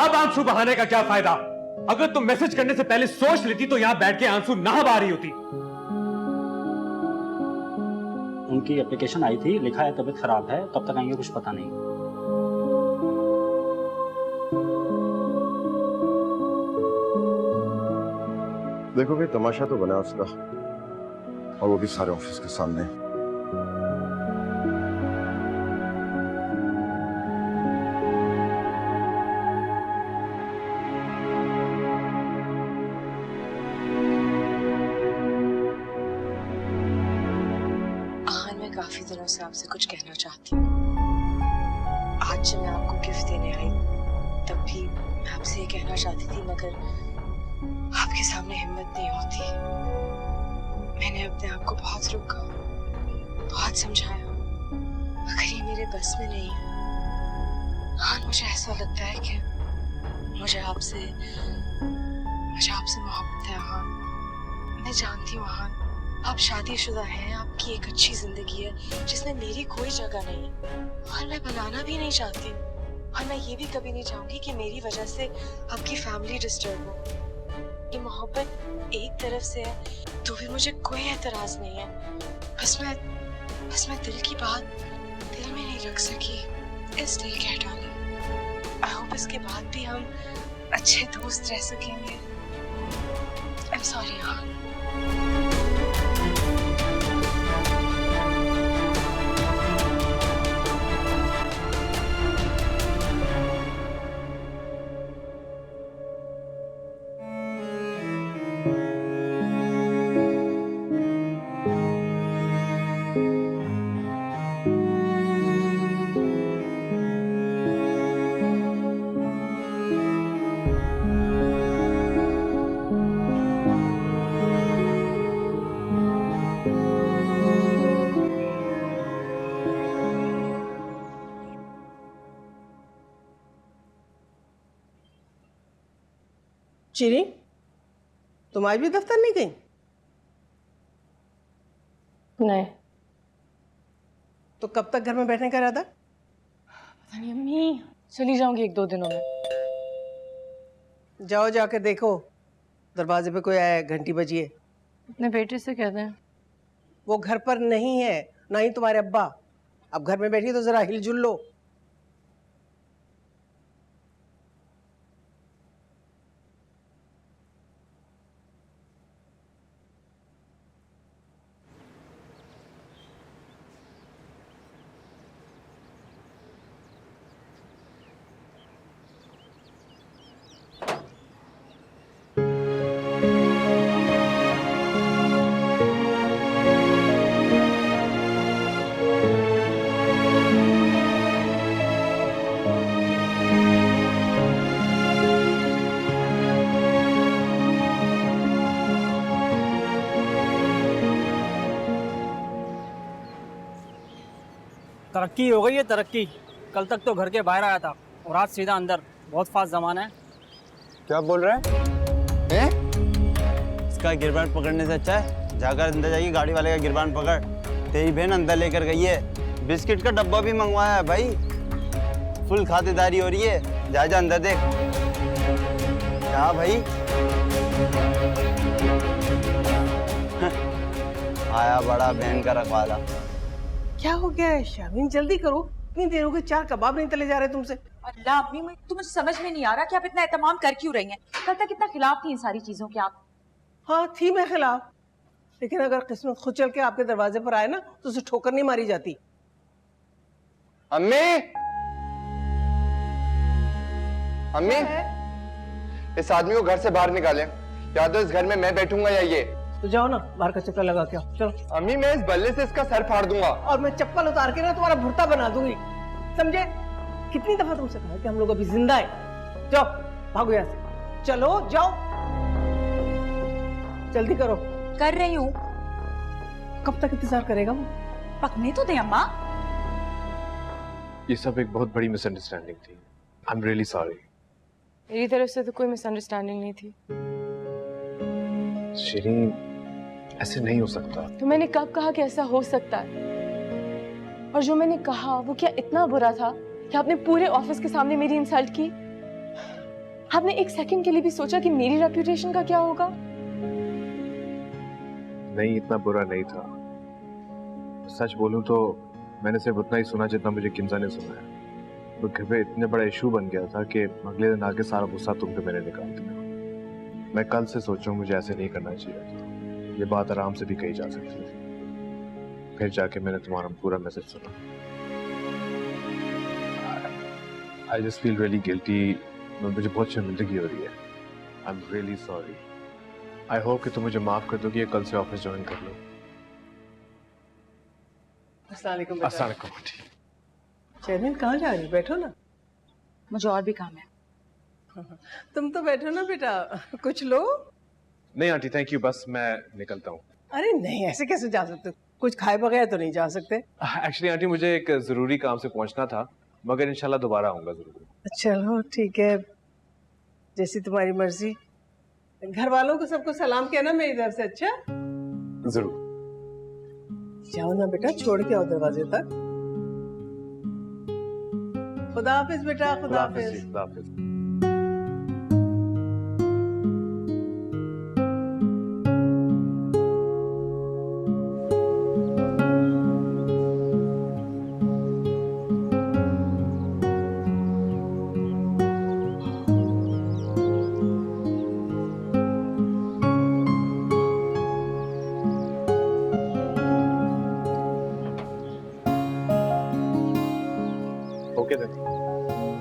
अब आंसू बहाने का क्या फायदा? अगर तुम मैसेज करने से पहले सोच लेती तो यहां बैठ के आंसू ना बहा रही होती। उनकी एप्लीकेशन आई थी, लिखा है तबीयत खराब है, कब तक आएंगे कुछ पता नहीं। देखो भाई, तमाशा तो बना उसका, और वो भी सारे ऑफिस के सामने। काफी दिनों से आपसे कुछ कहना चाहती हूँ। आज जब मैं आपको गिफ्ट देने आई तब भी मैं आपसे ये कहना चाहती थी, मगर आपके सामने हिम्मत नहीं होती। मैंने अपने आप को बहुत रोका, बहुत समझाया, मगर ये मेरे बस में नहीं है। हाँ, मुझे ऐसा लगता है कि मुझे आपसे मोहब्बत है। हाँ, मैं जानती हूँ हाँ, आप शादीशुदा हैं, आपकी एक अच्छी जिंदगी है जिसमें मेरी कोई जगह नहीं है, और मैं बनाना भी नहीं चाहती। और मैं ये भी कभी नहीं चाहूंगी कि मेरी वजह से आपकी फैमिली डिस्टर्ब हो। ये मोहब्बत एक तरफ से है तो भी मुझे कोई एतराज नहीं है। बस मैं दिल की बात दिल में नहीं रख सकी, इसलिए कह डाली। आई होप इसके बाद भी हम अच्छे दोस्त रह सकेंगे। I am sorry. हाँ, चीनी, तुम आज भी दफ्तर नहीं गई? नहीं। तो कब तक घर में बैठने का इरादा? पता नहीं अम्मी, चली जाऊंगी 1-2 दिनों में। जाओ, जाके देखो दरवाजे पे कोई आया है, घंटी बजी है। अपने बेटे से कह दें। वो घर पर नहीं है, ना ही तुम्हारे अब्बा। अब घर में बैठी तो जरा हिलजुल लो। तरक्की हो गई है, तरक्की। कल तक तो घर के बाहर आया था और आज सीधा अंदर। बहुत फास्ट जमाना है। क्या बोल रहा है? इसका गिरबान पकड़ने से अच्छा है जाकर अंदर जाइए, गाड़ी वाले का गिरबान पकड़। तेरी बहन अंदर लेकर गई है, बिस्किट का डब्बा भी मंगवाया है भाई। फुल खातिरदारी हो रही है। जा अंदर देख। क्या भाई? आया बड़ा बहन का रखवाला। क्या हो गया है शामीन? जल्दी करो, इतनी देर हो गई, 4 कबाब नहीं तले जा रहे तुमसे। अल्लाह अम्मी, मुझे समझ में नहीं आ रहा कि आप इतना एहतमाम कर क्यों रही हैं। कल तक कितना खिलाफ थी इन सारी चीजों के आप। हाँ थी मैं खिलाफ, लेकिन अगर किस्मत खुद चल के आपके दरवाजे पर आए ना तो उसे ठोकर नहीं मारी जाती। अम्मी, अम्मी, इस आदमी को घर से बाहर निकालें। या तो इस घर में मैं बैठूंगा या ये। तो जाओ ना, बाहर का चक्कर लगा के आओ। चलो। अम्मी, मैं इस बल्ले से इसका सर फाड़ दूंगा और मैं चप्पल उतार के ना तुम्हारा भुर्ता बना दूंगी, समझे? कितनी दफा तुमसे कहा कि हम लोग अभी जिंदा है। जाओ, भागो यहाँ से। चलो जाओ, जल्दी करो। कर रही हूँ। कब तक इंतजार करेगा वो? पकने तो दे अम्मा। ये सब एक बहुत बड़ी मिसअंडरस्टैंडिंग थी। I am really sorry. मेरी तरफ से तो कोई मिसअंडरस्टैंडिंग नहीं थी। शिरीन, ऐसे नहीं हो सकता। तो मैंने कब कहा कि ऐसा हो सकता है? और जो मैंने कहा वो क्या इतना बुरा था कि आपने पूरे ऑफिस के सामने मेरी इंसल्ट की? आपने एक सेकंड के लिए भी सोचा कि मेरी रेपुटेशन का क्या होगा? नहीं, इतना बुरा नहीं था। सच बोलूं तो मैंने सिर्फ उतना ही सुना जितना मुझे किंजा ने सुनाया। तो घर पे इतने बड़ा इशू बन गया था कि अगले दिन आके सारा गुस्सा तुम पे मैंने निकाल दिया। मैं कल से सोचूं मुझे ऐसे नहीं करना चाहिए था। ये बात आराम से भी कही जा सकती थी। फिर जाके मैंने तुम्हारा पूरा मैसेज सुना। I just feel really guilty. मुझे बहुत शर्मिंदगी हो रही है। I am really sorry. I hope कि तुम मुझे माफ कर दोगी, कल से ऑफिस ज्वाइन कर लो। अस्सलाम वालेकुम। अस्सलाम वालेकुम आंटी। चैनल कहाँ जा रही? बैठो ना। मुझे और भी काम है। तुम तो बैठो ना बेटा, कुछ लो। नहीं आंटी थैंक यू, बस मैं निकलता हूँ। अरे नहीं, ऐसे कैसे जा सकते हो? कुछ खाए बगैर तो नहीं जा सकते। एक्चुअली आंटी मुझे एक जरूरी काम से पहुंचना था, मगर इंशाल्लाह दोबारा आऊंगा जरूर। चलो ठीक है, जैसी तुम्हारी मर्जी। घर वालों को सबको सलाम कहना मेरी तरफ से। अच्छा जरूर। जाओ ना बेटा, छोड़ के आओ दरवाजे तक। खुदा हाफिज बेटा, खुदा हाफिज। खुदा हाफिज। Okay then.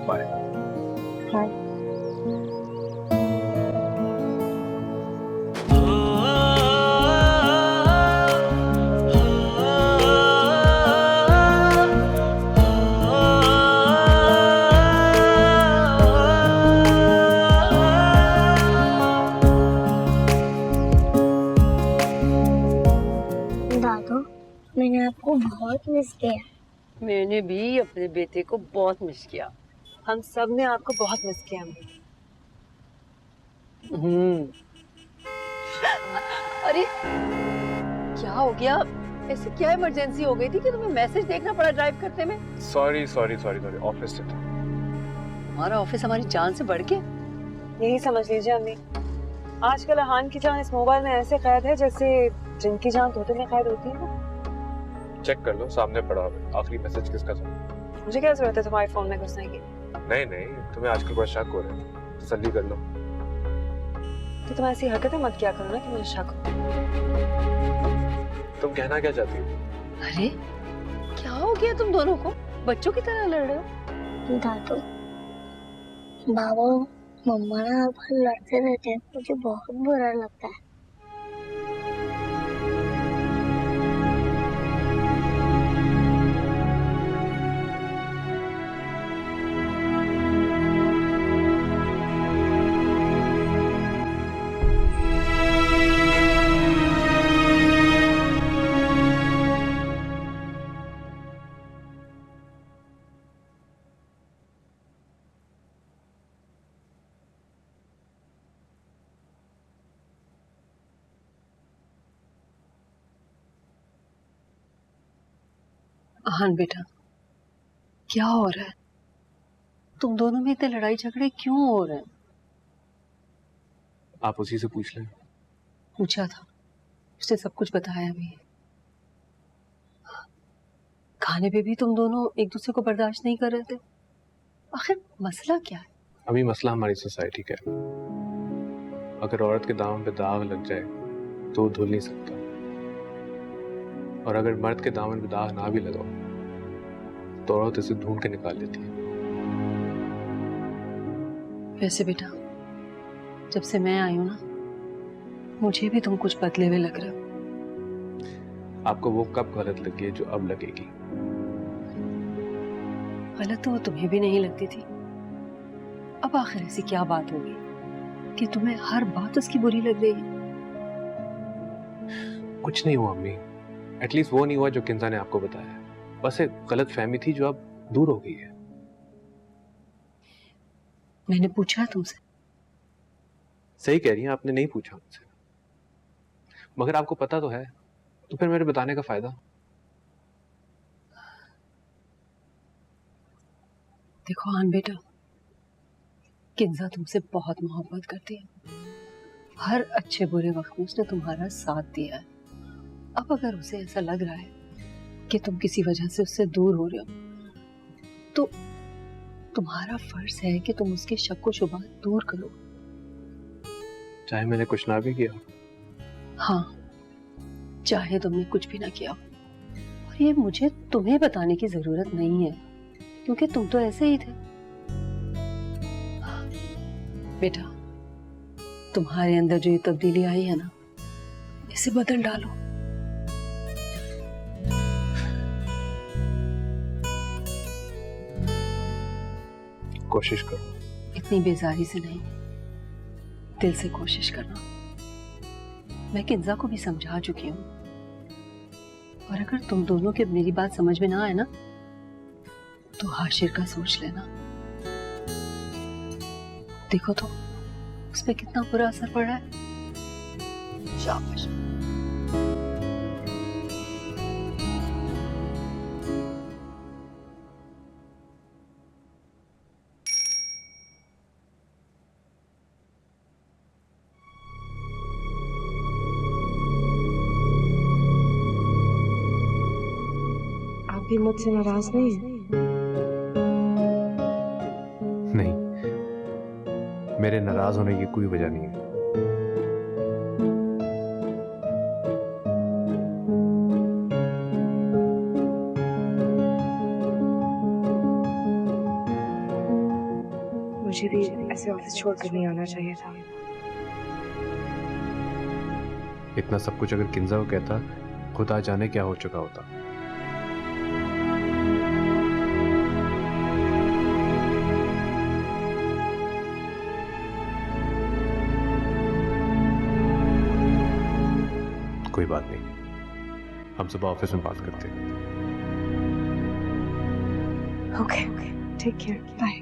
बाय। दादू, मैंने आपको बहुत मिस किया। मैंने भी अपने बेटे को बहुत मिस किया। हम सब ने आपको बहुत मिस किया। अरे क्या हो गया? ऐसे क्या इमरजेंसी हो गई थी कि तुम्हें मैसेज देखना पड़ा ड्राइव करते में? Sorry sorry sorry sorry, office से था। हमारा ऑफिस हमारी जान से बढ़ के। यही समझ लीजिए अम्मी, आजकल अहान की जान इस मोबाइल में ऐसे कैद है जैसे जिनकी जान तोते में कैद होती है ना। चेक कर लो, सामने पड़ा है। आखिरी मैसेज किसका था? मुझे क्या जरूरत है तुम्हारे फोन में घुसने की? नहीं नहीं, तुम्हें आजकल बड़ा शक हो रहा है, तसल्ली कर लो। तो तुम ऐसी हरकतें मत किया करो ना कि मुझे शक हो। तुम कहना क्या चाहती हो? अरे क्या हो गया तुम दोनों को? बच्चों की तरह लड़ रहे हो। दादू, बाबा मम्मा ना हर बार लड़ते रहते हैं, मुझे बहुत बुरा लगता है। अहान बेटा, क्या हो रहा है? तुम दोनों में इतने लड़ाई झगड़े क्यों हो रहे हैं? आप उसी से पूछ लें। पूछा था, उसने सब कुछ बताया भी। खाने पे भी तुम दोनों एक दूसरे को बर्दाश्त नहीं कर रहे थे। आखिर मसला क्या है? अभी मसला हमारी सोसाइटी का है। अगर औरत के दामन पे दाग लग जाए तो वो धुल नहीं सकता, और अगर मर्द के दामन पे दाग ना भी लगाओ तो औरत इसे ढूंढ के निकाल लेती है। वैसे बेटा, जब से मैं आई हूं ना, मुझे भी तुम कुछ बदले हुए लग रहे हो। आपको वो कब गलत लगी है जो अब लगेगी? गलत तो वो तुम्हें भी नहीं लगती थी। अब आखिर ऐसी क्या बात होगी कि तुम्हें हर बात उसकी बुरी लग रही है? कुछ नहीं हुआ अम्मी, एटलीस्ट वो नहीं हुआ जो किंजा ने आपको बताया। बस एक गलत फहमी थी जो अब दूर हो गई है। मैंने पूछा तुमसे? सही कह रही हैं, आपने नहीं पूछा मुझसे, मगर आपको पता तो है, तो फिर मेरे बताने का फायदा? देखो आन बेटा, किंजा तुमसे बहुत मोहब्बत करती है। हर अच्छे बुरे वक्त में उसने तुम्हारा साथ दिया है। अब अगर उसे ऐसा लग रहा है कि तुम किसी वजह से उससे दूर हो रहे हो तो तुम्हारा फर्ज है कि तुम उसके शक व शुबा दूर करो। चाहे मैंने कुछ ना भी किया। हाँ, चाहे तुमने कुछ भी ना किया, और ये मुझे तुम्हें बताने की जरूरत नहीं है क्योंकि तुम तो ऐसे ही थे। बेटा, तुम्हारे अंदर जो ये तब्दीली आई है ना, इसे बदल डालो। कोशिश करो। इतनी बेजारी से नहीं, दिल से कोशिश करना। मैं किंजा को भी समझा चुकी हूँ, और अगर तुम दोनों के मेरी बात समझ में ना आए ना तो हाशिर का सोच लेना। देखो तो उस पर कितना बुरा असर पड़ रहा है। शाबाश। आप भी मुझसे नाराज नहीं हैं? नहीं, मेरे नाराज होने की कोई वजह नहीं है। मुझे भी ऐसे ऑफिस छोड़कर नहीं आना चाहिए था। इतना सब कुछ अगर किंजा को कहता, खुदा जाने क्या हो चुका होता। कोई बात नहीं, हम सुबह ऑफिस में बात करते हैं। Okay, take care, bye.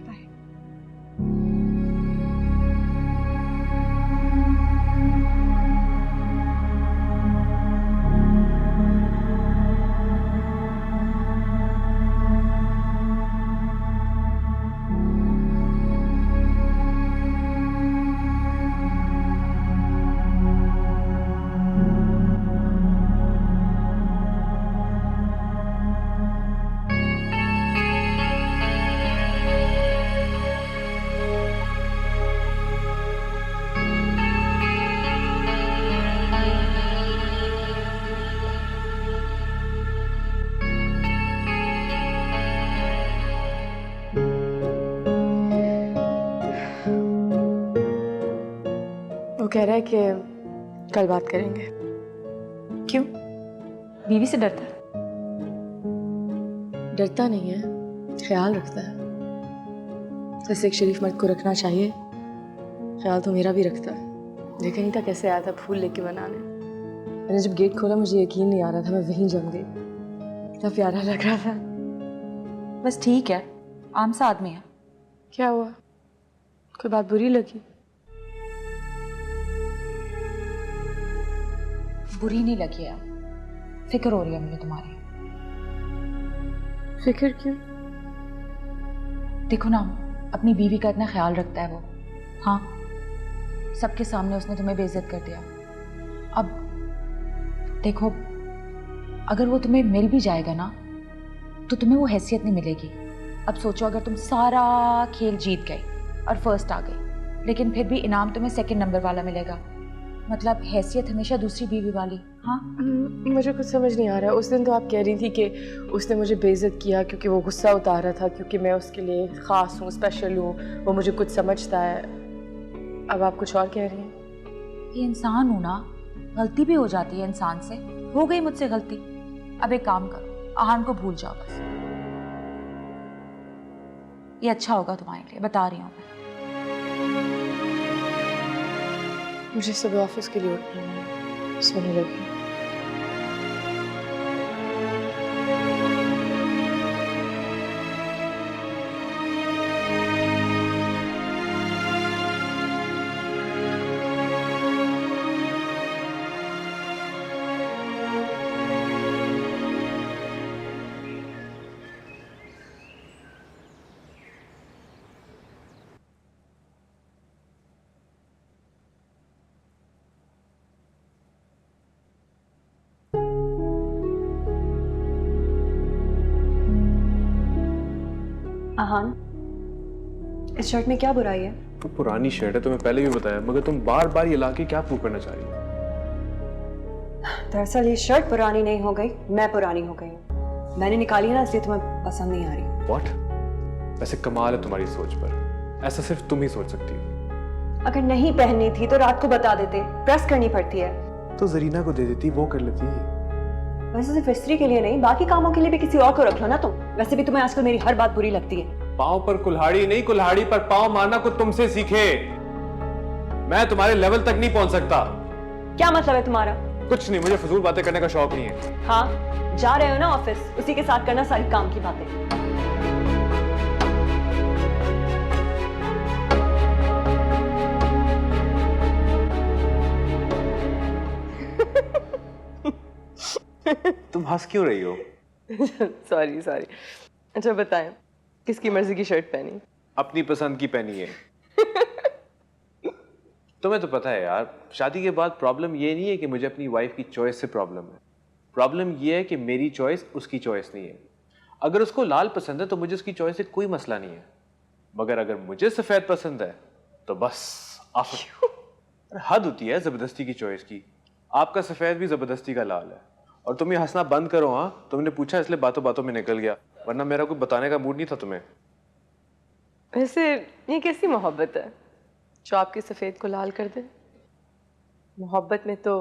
वो कह रहा है कि कल बात करेंगे। क्यों? बीवी से डरता है? डरता नहीं है, ख्याल रखता है। जैसे एक शरीफ मर्द को रखना चाहिए, ख्याल तो मेरा भी रखता है। देखा नहीं था कैसे आया था फूल लेके बनाने। मैंने जब गेट खोला मुझे यकीन नहीं आ रहा था, मैं वहीं जम गई। कितना प्यारा लग रहा था। बस ठीक है, आम सा आदमी है। क्या हुआ? कोई बात बुरी लगी? बुरी नहीं लगी है, फिक्र हो रही है मुझे तुम्हारी। फिक्र क्यों? देखो ना, अपनी बीवी का इतना ख्याल रखता है वो। हाँ, सबके सामने उसने तुम्हें बेइज्जत कर दिया। अब देखो, अगर वो तुम्हें मिल भी जाएगा ना तो तुम्हें वो हैसियत नहीं मिलेगी। अब सोचो, अगर तुम सारा खेल जीत गए और फर्स्ट आ गई, लेकिन फिर भी इनाम तुम्हें सेकंड नंबर वाला मिलेगा। मतलब हैसियत हमेशा दूसरी बीवी वाली। हाँ, मुझे कुछ समझ नहीं आ रहा। उस दिन तो आप कह रही थी कि उसने मुझे बेइज्जत किया क्योंकि वो गुस्सा उतारा था, क्योंकि मैं उसके लिए ख़ास हूँ, स्पेशल हूँ, वो मुझे कुछ समझता है। अब आप कुछ और कह रही हैं। ये इंसान हूँ ना, गलती भी हो जाती है इंसान से। हो गई मुझसे गलती। अब एक काम करो, आहान को भूल जाओ बस। ये अच्छा होगा तुम्हारे लिए, बता रही हूँ मैं। मुझे सुबह ऑफिस के लिए उठना है, सोने लगी। आहान, इस शर्ट में क्या बुराई है? वो पुरानी शर्ट है, तुम्हें पहले भी बताया, मगर तुम बार बार ये लाके क्या प्रूव करना चाह रही हो? दरअसल ये शर्ट पुरानी नहीं हो गई, मैं पुरानी हो गई हूँ। मैंने निकाली ना, इसलिए तुम्हें पसंद नहीं आ रही। What? वैसे कमाल है तुम्हारी सोच पर, ऐसा सिर्फ तुम ही सोच सकती हो। अगर नहीं पहननी थी तो रात को बता देते, प्रेस करनी पड़ती है। तो जरीना को दे देती, वो कर लेती। वैसे सिर्फ इस्त्री के लिए नहीं, बाकी कामों के लिए भी किसी और को रख लो ना तुम। वैसे भी तुम्हें आजकल मेरी हर बात बुरी लगती है। पाँव पर कुल्हाड़ी नहीं, कुल्हाड़ी पर पाँव मारना को तुमसे सीखे। मैं तुम्हारे लेवल तक नहीं पहुंच सकता। क्या मतलब है तुम्हारा? कुछ नहीं, मुझे फजूल बातें करने का शौक नहीं है। हाँ, जा रहे हो ना ऑफिस, उसी के साथ करना सारी काम की बातें। तुम हंस क्यों रही हो? Sorry sorry. अच्छा बताएं, किसकी मर्जी की शर्ट पहनी? अपनी पसंद की पहनी है। तुम्हें तो पता है यार, शादी के बाद प्रॉब्लम ये नहीं है कि मुझे अपनी वाइफ की चॉइस से प्रॉब्लम है। प्रॉब्लम ये है कि मेरी चॉइस उसकी चॉइस नहीं है। अगर उसको लाल पसंद है तो मुझे उसकी चॉइस से कोई मसला नहीं है, मगर अगर मुझे सफ़ेद पसंद है तो बस आफत। हद होती है ज़बरदस्ती की चॉइस की। आपका सफ़ेद भी ज़बरदस्ती का लाल है। और तुम ये हंसना बंद करो। हाँ, तुमने पूछा इसलिए बातों बातों में निकल गया, वरना मेरा कोई बताने का मूड नहीं था तुम्हें। वैसे ये कैसी मोहब्बत है जो आपके सफ़ेद को लाल कर दे? मोहब्बत में तो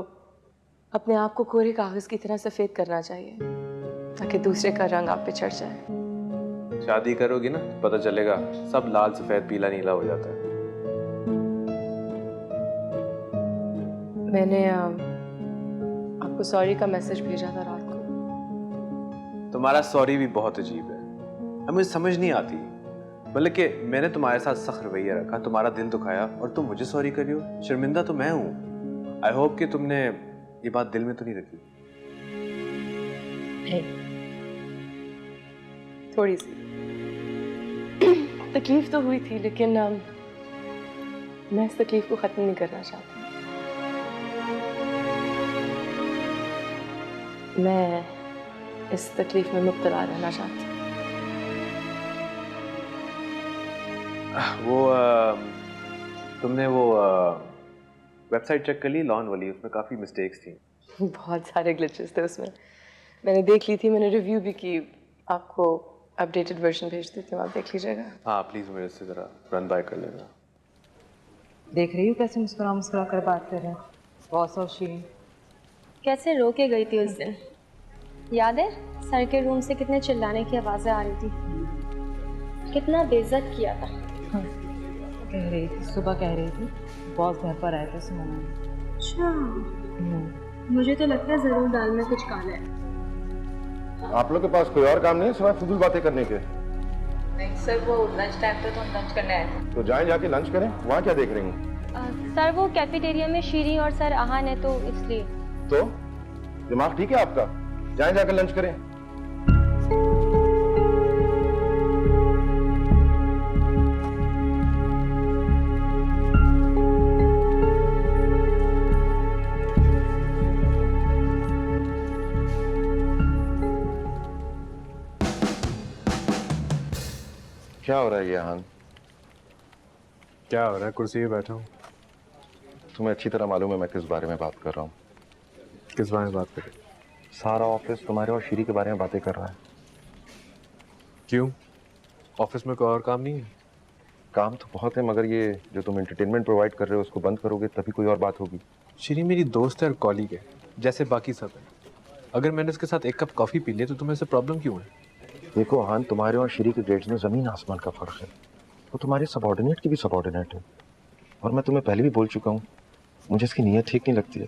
अपने आप को कोरे कागज की तरह सफ़ेद करना चाहिए ताकि दूसरे का रंग आप पे चढ़ जाए। शादी करोगी ना, पता चलेगा सब लाल सफ़ेद पीला नीला हो जाता है। मैंने आपको सॉरी का मैसेज भेजा था रात को। तुम्हारा सॉरी भी बहुत अजीब है, अब मुझे समझ नहीं आती। मतलब कि मैंने तुम्हारे साथ सख्त रवैया रखा, तुम्हारा दिल दुखाया और तुम मुझे सॉरी कर रही हो। शर्मिंदा तो मैं हूँ। आई होप कि तुमने ये बात दिल में तो नहीं रखी। थोड़ी सी तकलीफ तो हुई थी, लेकिन मैं इस तकलीफ को ख़त्म नहीं करना चाहती। मैं इस तकलीफ में मुब्तला रहना चाहती हूँ। वो तुमने वो वेबसाइट चेक कर ली लॉन वाली? उसमें काफ़ी मिस्टेक्स थी। बहुत सारे ग्लिचेस थे उसमें, मैंने देख ली थी, मैंने रिव्यू भी की। आपको अपडेटेड वर्जन भेज देती हूँ, आप देख लीजिएगा। हाँ प्लीज़ मेरे से ज़रा रन बाय कर लेना। देख रही हूँ कैसे मुस्कुरा मुस्कुरा कर बात कर रहे हैं बॉस और शीन। कैसे रो के गई थी उस दिन, याद है? सर के रूम से कितने चिल्लाने की आवाज़ें आ रही थी, कितना बेइज्जत किया था। कह रही थी, सुबह कह रही थी बॉस घर पर आए थे सुनाने। अच्छा, मुझे तो लगता है ज़रूर दाल में कुछ काला है। आप लोग के पास कोई और काम नहीं है सिवाय फजूल बातें करने के? नहीं सर, वो लंच टाइम पे तो हम लंच करने आए थे। तो जाएं जाके लंच करें, वहाँ क्या देख रही हैं? सर वो कैफेटेरिया में शीरी और सर आहान है तो इसलिए। तो दिमाग ठीक है आपका? जाएं जाकर लंच करें। क्या हो रहा है यहान? क्या हो रहा है? कुर्सी पे बैठा हूँ। तुम्हें अच्छी तरह मालूम है मैं किस बारे में बात कर रहा हूँ। किस बारे में बात करें? सारा ऑफिस तुम्हारे और श्री के बारे में बातें कर रहा है। क्यों? ऑफिस में कोई और काम नहीं है? काम तो बहुत है, मगर ये जो तुम एंटरटेनमेंट प्रोवाइड कर रहे हो उसको बंद करोगे तभी कोई और बात होगी। श्री मेरी दोस्त है और कॉलीग है, जैसे बाकी सब है। अगर मैंने उसके साथ एक कप कॉफ़ी पी लिया तो तुम्हें इससे प्रॉब्लम क्यों है? देखो आहान, तुम्हारे और श्री के ग्रेड्स में ज़मीन आसमान का फ़र्क है। वो तुम्हारे सबऑर्डिनेट की भी सबऑर्डिनेट है, और मैं तुम्हें पहले भी बोल चुका हूँ मुझे इसकी नीयत ठीक नहीं लगती है।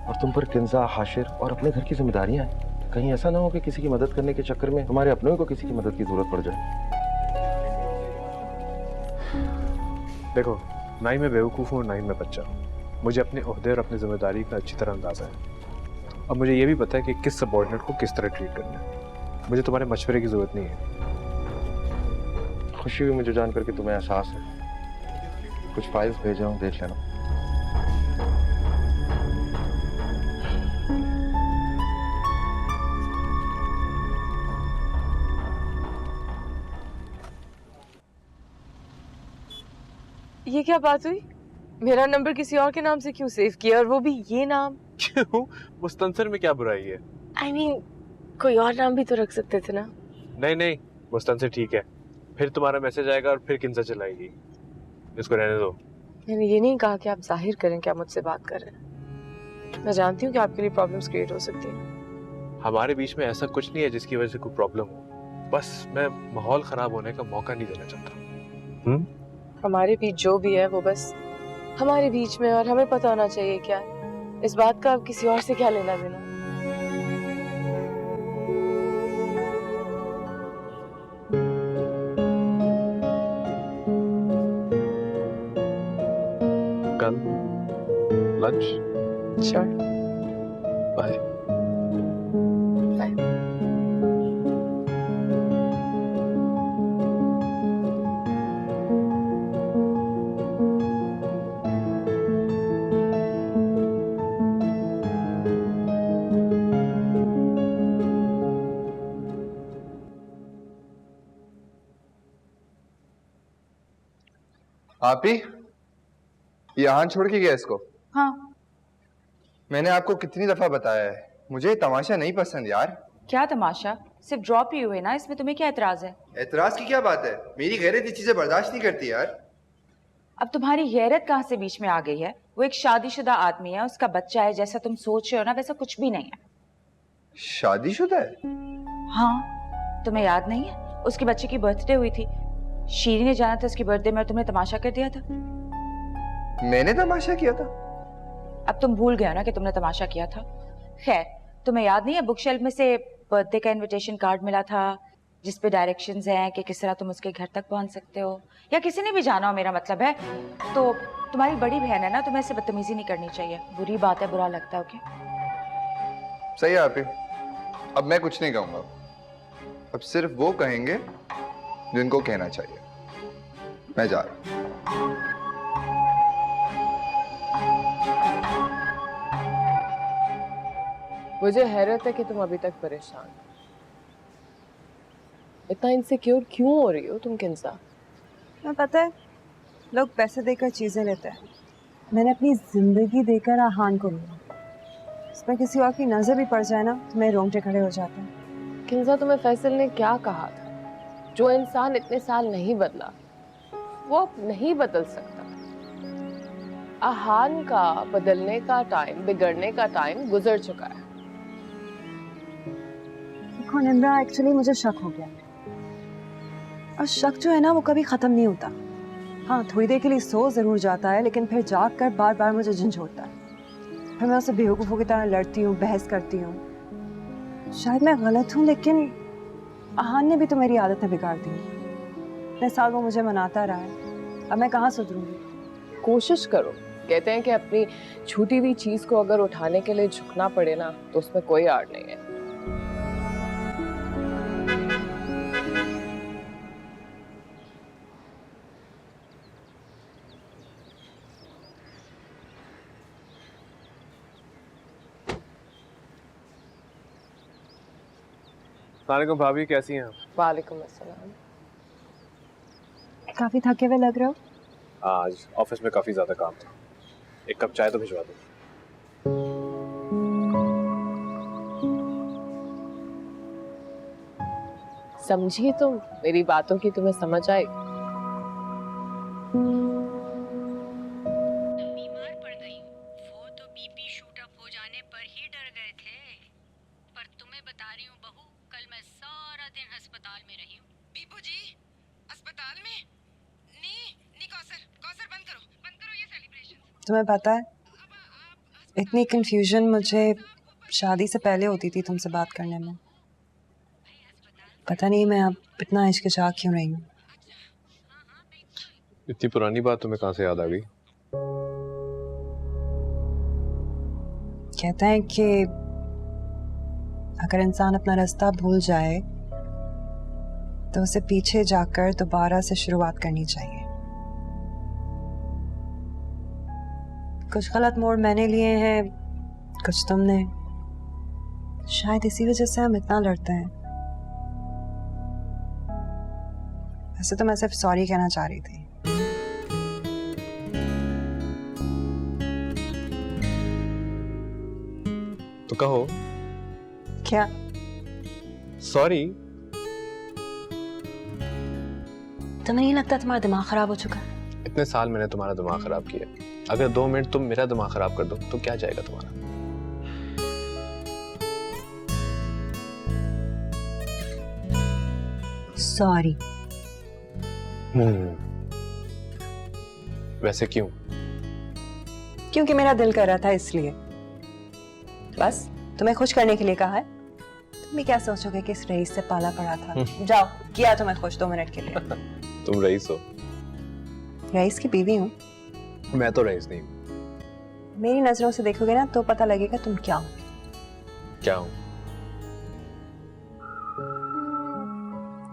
और तुम पर किंजा, हाशिर और अपने घर की जिम्मेदारियाँ हैं। कहीं ऐसा ना हो कि किसी की मदद करने के चक्कर में तुम्हारे अपनों को किसी की मदद की जरूरत पड़ जाए। देखो, ना ही मैं बेवकूफ़ हूँ ना ही मैं बच्चा हूँ। मुझे अपने ओहदे और अपनी जिम्मेदारी का अच्छी तरह अंदाज़ा है, और मुझे ये भी पता है कि किस सबऑर्डिनेट को किस तरह ट्रीट करना है। मुझे तुम्हारे मशवरे की ज़रूरत नहीं है। खुशी हुई मुझे जान करके तुम्हें एहसास है। कुछ फाइल्स भेजे हूँ, देख लेना। ये क्या बात हुई? मेरा नंबर किसी और के नाम से क्यों सेव किया, और वो भी ये नाम? क्यों? मुस्तंसर में क्या बुराई है? I mean, कोई और नाम भी तो रख सकते थे ना। नहीं नहीं, मुस्तंसर ठीक है। फिर तुम्हारा मैसेज आएगा और फिर किंजा चलाएगी। इसको रहने दो। मैंने ये नहीं कहा कि आप जाहिर करें कि आप मुझसे बात कर रहे हैं। मैं जानती हूँ कि आपके लिए प्रॉब्लम्स क्रिएट हो सकती हैं। हमारे बीच में ऐसा कुछ नहीं है जिसकी वजह से कोई प्रॉब्लम हो। बस मैं माहौल खराब होने का मौका नहीं देना चाहता। हमारे बीच जो भी है वो बस हमारे बीच में, और हमें पता होना चाहिए क्या इस बात का अब किसी और से क्या लेना देना। कल लंच? श्योर। बाय। आप ही यहाँ छोड़ के गया इसको? हाँ। मैंने आपको कितनी दफा बताया है, मुझे तमाशा नहीं पसंद यार। क्या तमाशा? सिर्फ ड्रॉप ही हुए ना, इसमें तुम्हें क्या एतराज है? एतराज की क्या बात है? मेरी गैरत ये चीजें बर्दाश्त नहीं करती यार। अब तुम्हारी गैरत कहाँ से बीच में आ गई है? वो एक शादीशुदा आदमी है, उसका बच्चा है, जैसा तुम सोच रहे हो ना वैसा कुछ भी नहीं है। शादीशुदा है? हाँ, तुम्हें याद नहीं है? उसके बच्चे की बर्थडे हुई थी, शीरी ने जाना था उसकी बर्थडे में और तुमने तमाशा कर दिया था। मैंने तमाशा किया था? अब तुम भूल गए हो ना कि तुमने तमाशा किया था। खैर, तुम्हें याद नहीं है बुक शेल्फ में से बर्थडे का इनविटेशन कार्ड मिला था जिसपे डायरेक्शंस हैं कि किस तरह तुम उसके घर तक पहुंच सकते हो, या किसी ने भी जाना हो मेरा मतलब है। तो तुम्हारी बड़ी बहन है ना, तुम्हें ऐसे बदतमीजी नहीं करनी चाहिए। बुरी बात है, बुरा लगता है। ओके सही है आप ही, अब मैं कुछ नहीं कहूंगा, अब सिर्फ वो कहेंगे जिनको कहना चाहिए। मैं जा रहा हूं। मुझे हैरत है कि तुम अभी तक परेशान हो। इतना इनसिक्योर क्यों हो रही हो तुम किंजा? तुम्हें पता है, लोग पैसे देकर चीजें लेते हैं, मैंने अपनी जिंदगी देकर आहान को लिया। इसमें किसी और की नजर भी पड़ जाए ना तो मेरे रोंगटे खड़े हो जाते हैं। किंजा, तुम्हें फैसल ने क्या कहा था? जो इंसान इतने साल नहीं बदला वो अब नहीं बदल सकता। आहान का बदलने का टाइम, बिगड़ने का टाइम गुजर चुका है। देखो निम्रा, एक्चुअली मुझे शक हो गया, और शक जो है ना वो कभी खत्म नहीं होता। हाँ, थोड़ी देर के लिए सो जरूर जाता है, लेकिन फिर जाग कर बार बार मुझे झंझोड़ता है। फिर मैं उससे बेवकूफ़ों की तरह लड़ती हूँ, बहस करती हूँ। शायद मैं गलत हूँ, लेकिन आहान ने भी तो मेरी आदतें बिगाड़ दी। इतने साल वो मुझे मनाता रहा है, अब मैं कहाँ सुधरूंगी? कोशिश करो। कहते हैं कि अपनी छूटी हुई चीज को अगर उठाने के लिए झुकना पड़े ना तो उसमें कोई आड़ नहीं है। अस्सलामुअलैकुम भाभी, कैसी हैं आप? वालेकुम अस्सलाम। काफी थके हुए लग रहे हो। आज ऑफिस में काफी ज्यादा काम था। एक कप चाय तो भिजवा दो। समझी तुम? मेरी बातों की तुम्हें समझ आई? बीमार पड़ गई। वो तो बीपी शूट अप हो जाने पर ही डर गए थे, पर तुम्हें बता रही हूँ बहू, कल मैं सारा दिन अस्पताल में रही हूँ। बीपू जी अस्पताल में? नी कौसर बंद करो ये सेलिब्रेशन। तुम्हें पता है, इतनी कंफ्यूजन मुझे शादी से पहले होती थी तुमसे बात करने में। पता नहीं मैं अब इतना हिचकिचा क्यों रही हूँ। इतनी पुरानी बात तुम्हें कहाँ से याद आ गई? कहते हैं कि अगर इंसान अपना रास्ता भूल जाए तो उसे पीछे जाकर दोबारा से शुरुआत करनी चाहिए। कुछ गलत मोड़ मैंने लिए हैं, कुछ तुमने। शायद इसी वजह से हम इतना लड़ते हैं। वैसे तो मैं सिर्फ सॉरी कहना चाह रही थी। तो कहो। क्या? सॉरी। तुम्हें नहीं लगता तुम्हारा दिमाग खराब हो चुका है? इतने साल मैंने तुम्हारा दिमाग खराब किया, अगर 2 मिनट तुम मेरा दिमाग खराब कर दो तो क्या जाएगा तुम्हारा? सॉरी। वैसे क्यों? क्योंकि मेरा दिल कर रहा था इसलिए। बस तुम्हें खुश करने के लिए कहा है। तुम भी क्या सोचोगे कि इस रईस से पाला पड़ा था। जाओ, किया तुम्हें खुश 2 मिनट के लिए। तुम रईस हो? रईस की बीवी हूँ। मैं तो रईस नहीं हूँ। मेरी नजरों से देखोगे ना तो पता लगेगा तुम क्या हो। क्या हूँ?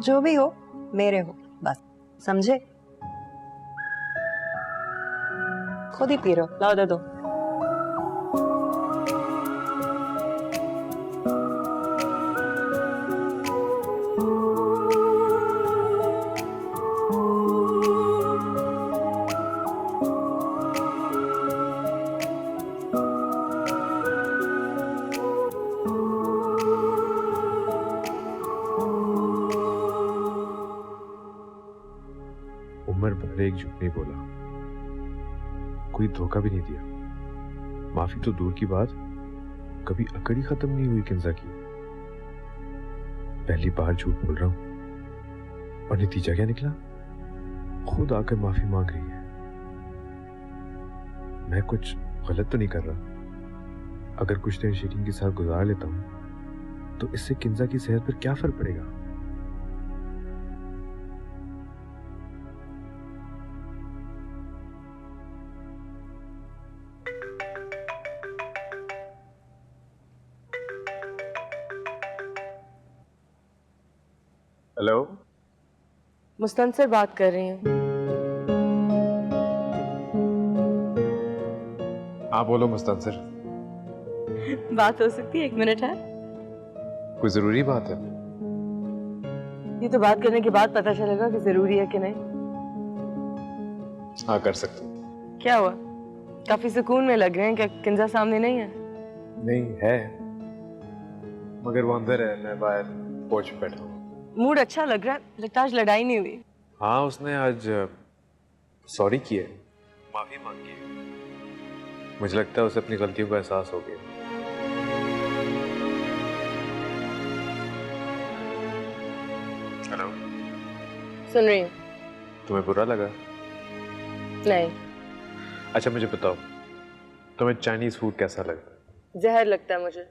जो भी हो मेरे हो, बस समझे? खुद ही पी लो, लाओ दे दो। उम्र भर एक झूठ नहीं बोला, कोई धोखा भी नहीं दिया। माफी तो दूर की बात, कभी अकड़ ही खत्म नहीं हुई किंजा की। पहली बार झूठ बोल रहा हूं और नतीजा क्या निकला? खुद आकर माफी मांग रही है। मैं कुछ गलत तो नहीं कर रहा। अगर कुछ देर शिरीन के साथ गुजार लेता हूं तो इससे किंजा की सेहत पर क्या फर्क पड़ेगा? हेलो, मुस्तनसर बात कर रही हूँ। हाँ बोलो मुस्तनसर। बात हो सकती है? 1 मिनट है? कोई जरूरी बात है? ये तो बात करने के बाद पता चलेगा कि जरूरी है कि नहीं। हाँ कर सकते हो। क्या हुआ? काफी सुकून में लग रहे हैं। क्या किंजा सामने नहीं है? नहीं है, मगर वो अंदर है, मैं बाहर पोर्च पे बैठा हूँ। मूड अच्छा लग रहा है, लगता है आज लड़ाई नहीं हुई। हाँ उसने आज सॉरी किए, माफी मांगी है। मुझे लगता है उसे अपनी गलतियों का एहसास हो गया। हेलो, सुन रही हूँ। तुम्हें बुरा लगा? नहीं। अच्छा मुझे बताओ, तुम्हें चाइनीज फूड कैसा लगता है? जहर लगता है मुझे।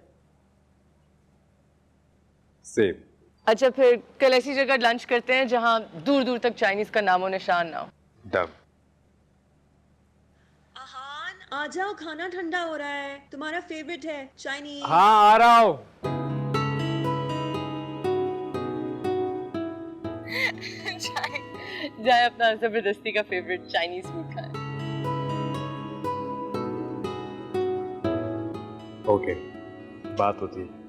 सेब। अच्छा फिर कल ऐसी जगह लंच करते हैं जहाँ दूर दूर तक चाइनीज का नामो निशान ना हो। डन। आहान आ जाओ, खाना ठंडा हो रहा है। तुम्हारा फेवरेट है चाइनीज। हाँ आ रहा हूँ। जाए अपना जबरदस्ती का फेवरेट चाइनीज फूड खाएं। ओके, बात होती है।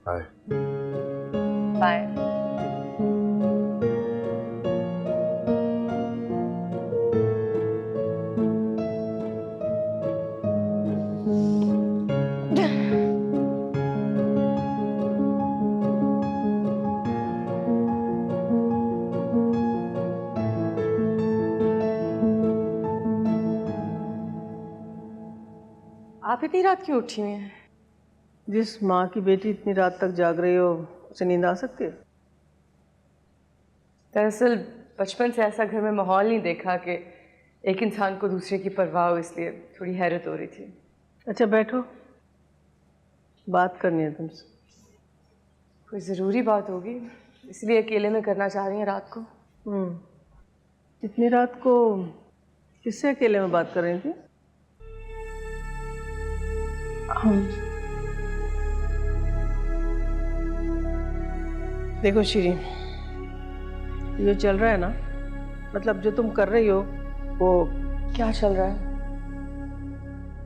बाय। बाय। आप इतनी रात क्यों उठी हुई हैं? जिस माँ की बेटी इतनी रात तक जाग रही हो उसे नींद आ सकती है? दरअसल बचपन से ऐसा घर में माहौल नहीं देखा कि एक इंसान को दूसरे की परवाह हो, इसलिए थोड़ी हैरत हो रही थी। अच्छा बैठो, बात करनी है तुमसे। कोई ज़रूरी बात होगी, इसलिए अकेले में करना चाह रही हैं रात को? इतनी रात को किससे अकेले में बात कर रही थी? देखो शिरीन, ये चल रहा है ना, मतलब जो तुम कर रही हो वो क्या चल रहा है?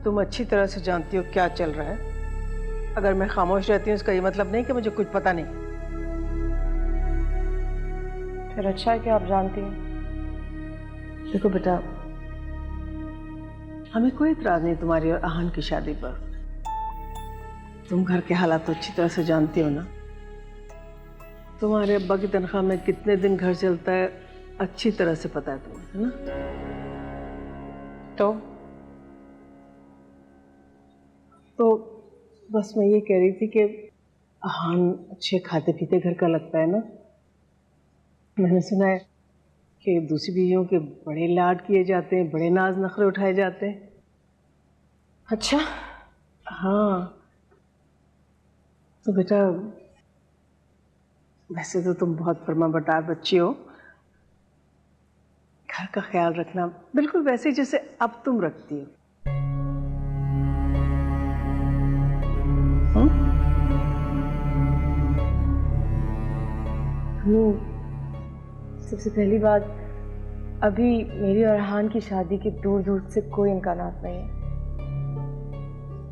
तुम अच्छी तरह से जानती हो क्या चल रहा है। अगर मैं खामोश रहती हूँ इसका ये मतलब नहीं कि मुझे कुछ पता नहीं। फिर अच्छा है कि आप जानती हैं। देखो बेटा, हमें कोई इतराज नहीं तुम्हारी और आहान की शादी पर, तुम घर के हालात तो अच्छी तरह से जानती हो ना। तुम्हारे अब्बा की तनख्वाह में कितने दिन घर चलता है अच्छी तरह से पता है तुम्हें, है ना? तो बस मैं ये कह रही थी कि हान अच्छे खाते पीते घर का लगता है ना। मैंने सुना है कि दूसरी बीवियों के बड़े लाड किए जाते हैं, बड़े नाज नखरे उठाए जाते हैं। अच्छा। हाँ तो बेटा, वैसे तो तुम बहुत फर्मा बरदार बच्ची हो, घर का ख्याल रखना बिल्कुल वैसे ही जैसे अब तुम रखती हो। सबसे पहली बात, अभी मेरी और हान की शादी के दूर दूर से कोई इम्कानात नहीं है।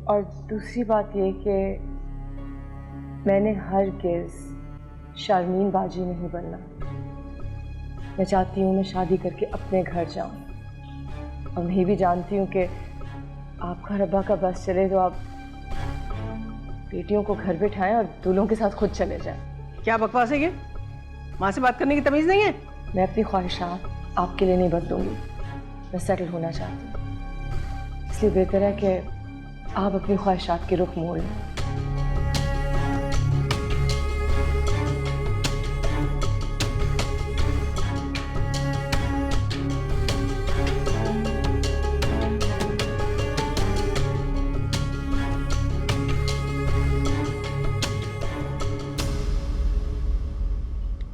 और दूसरी बात ये कि मैंने हरगिज़ शर्मीन बाजी नहीं बनना। मैं चाहती हूँ मैं शादी करके अपने घर जाऊँ। और मैं ये भी जानती हूँ कि आपका रब्बा का बस चले तो आप बेटियों को घर बिठाएं और दूल्हों के साथ खुद चले जाएं। क्या बकवास है ये? माँ से बात करने की तमीज़ नहीं है? मैं अपनी ख्वाहिशात आपके लिए नहीं बदलूंगी। मैं सेटल होना चाहती हूँ, इसलिए बेहतर है कि आप अपनी ख्वाहिशात के रुख मोड़ लें।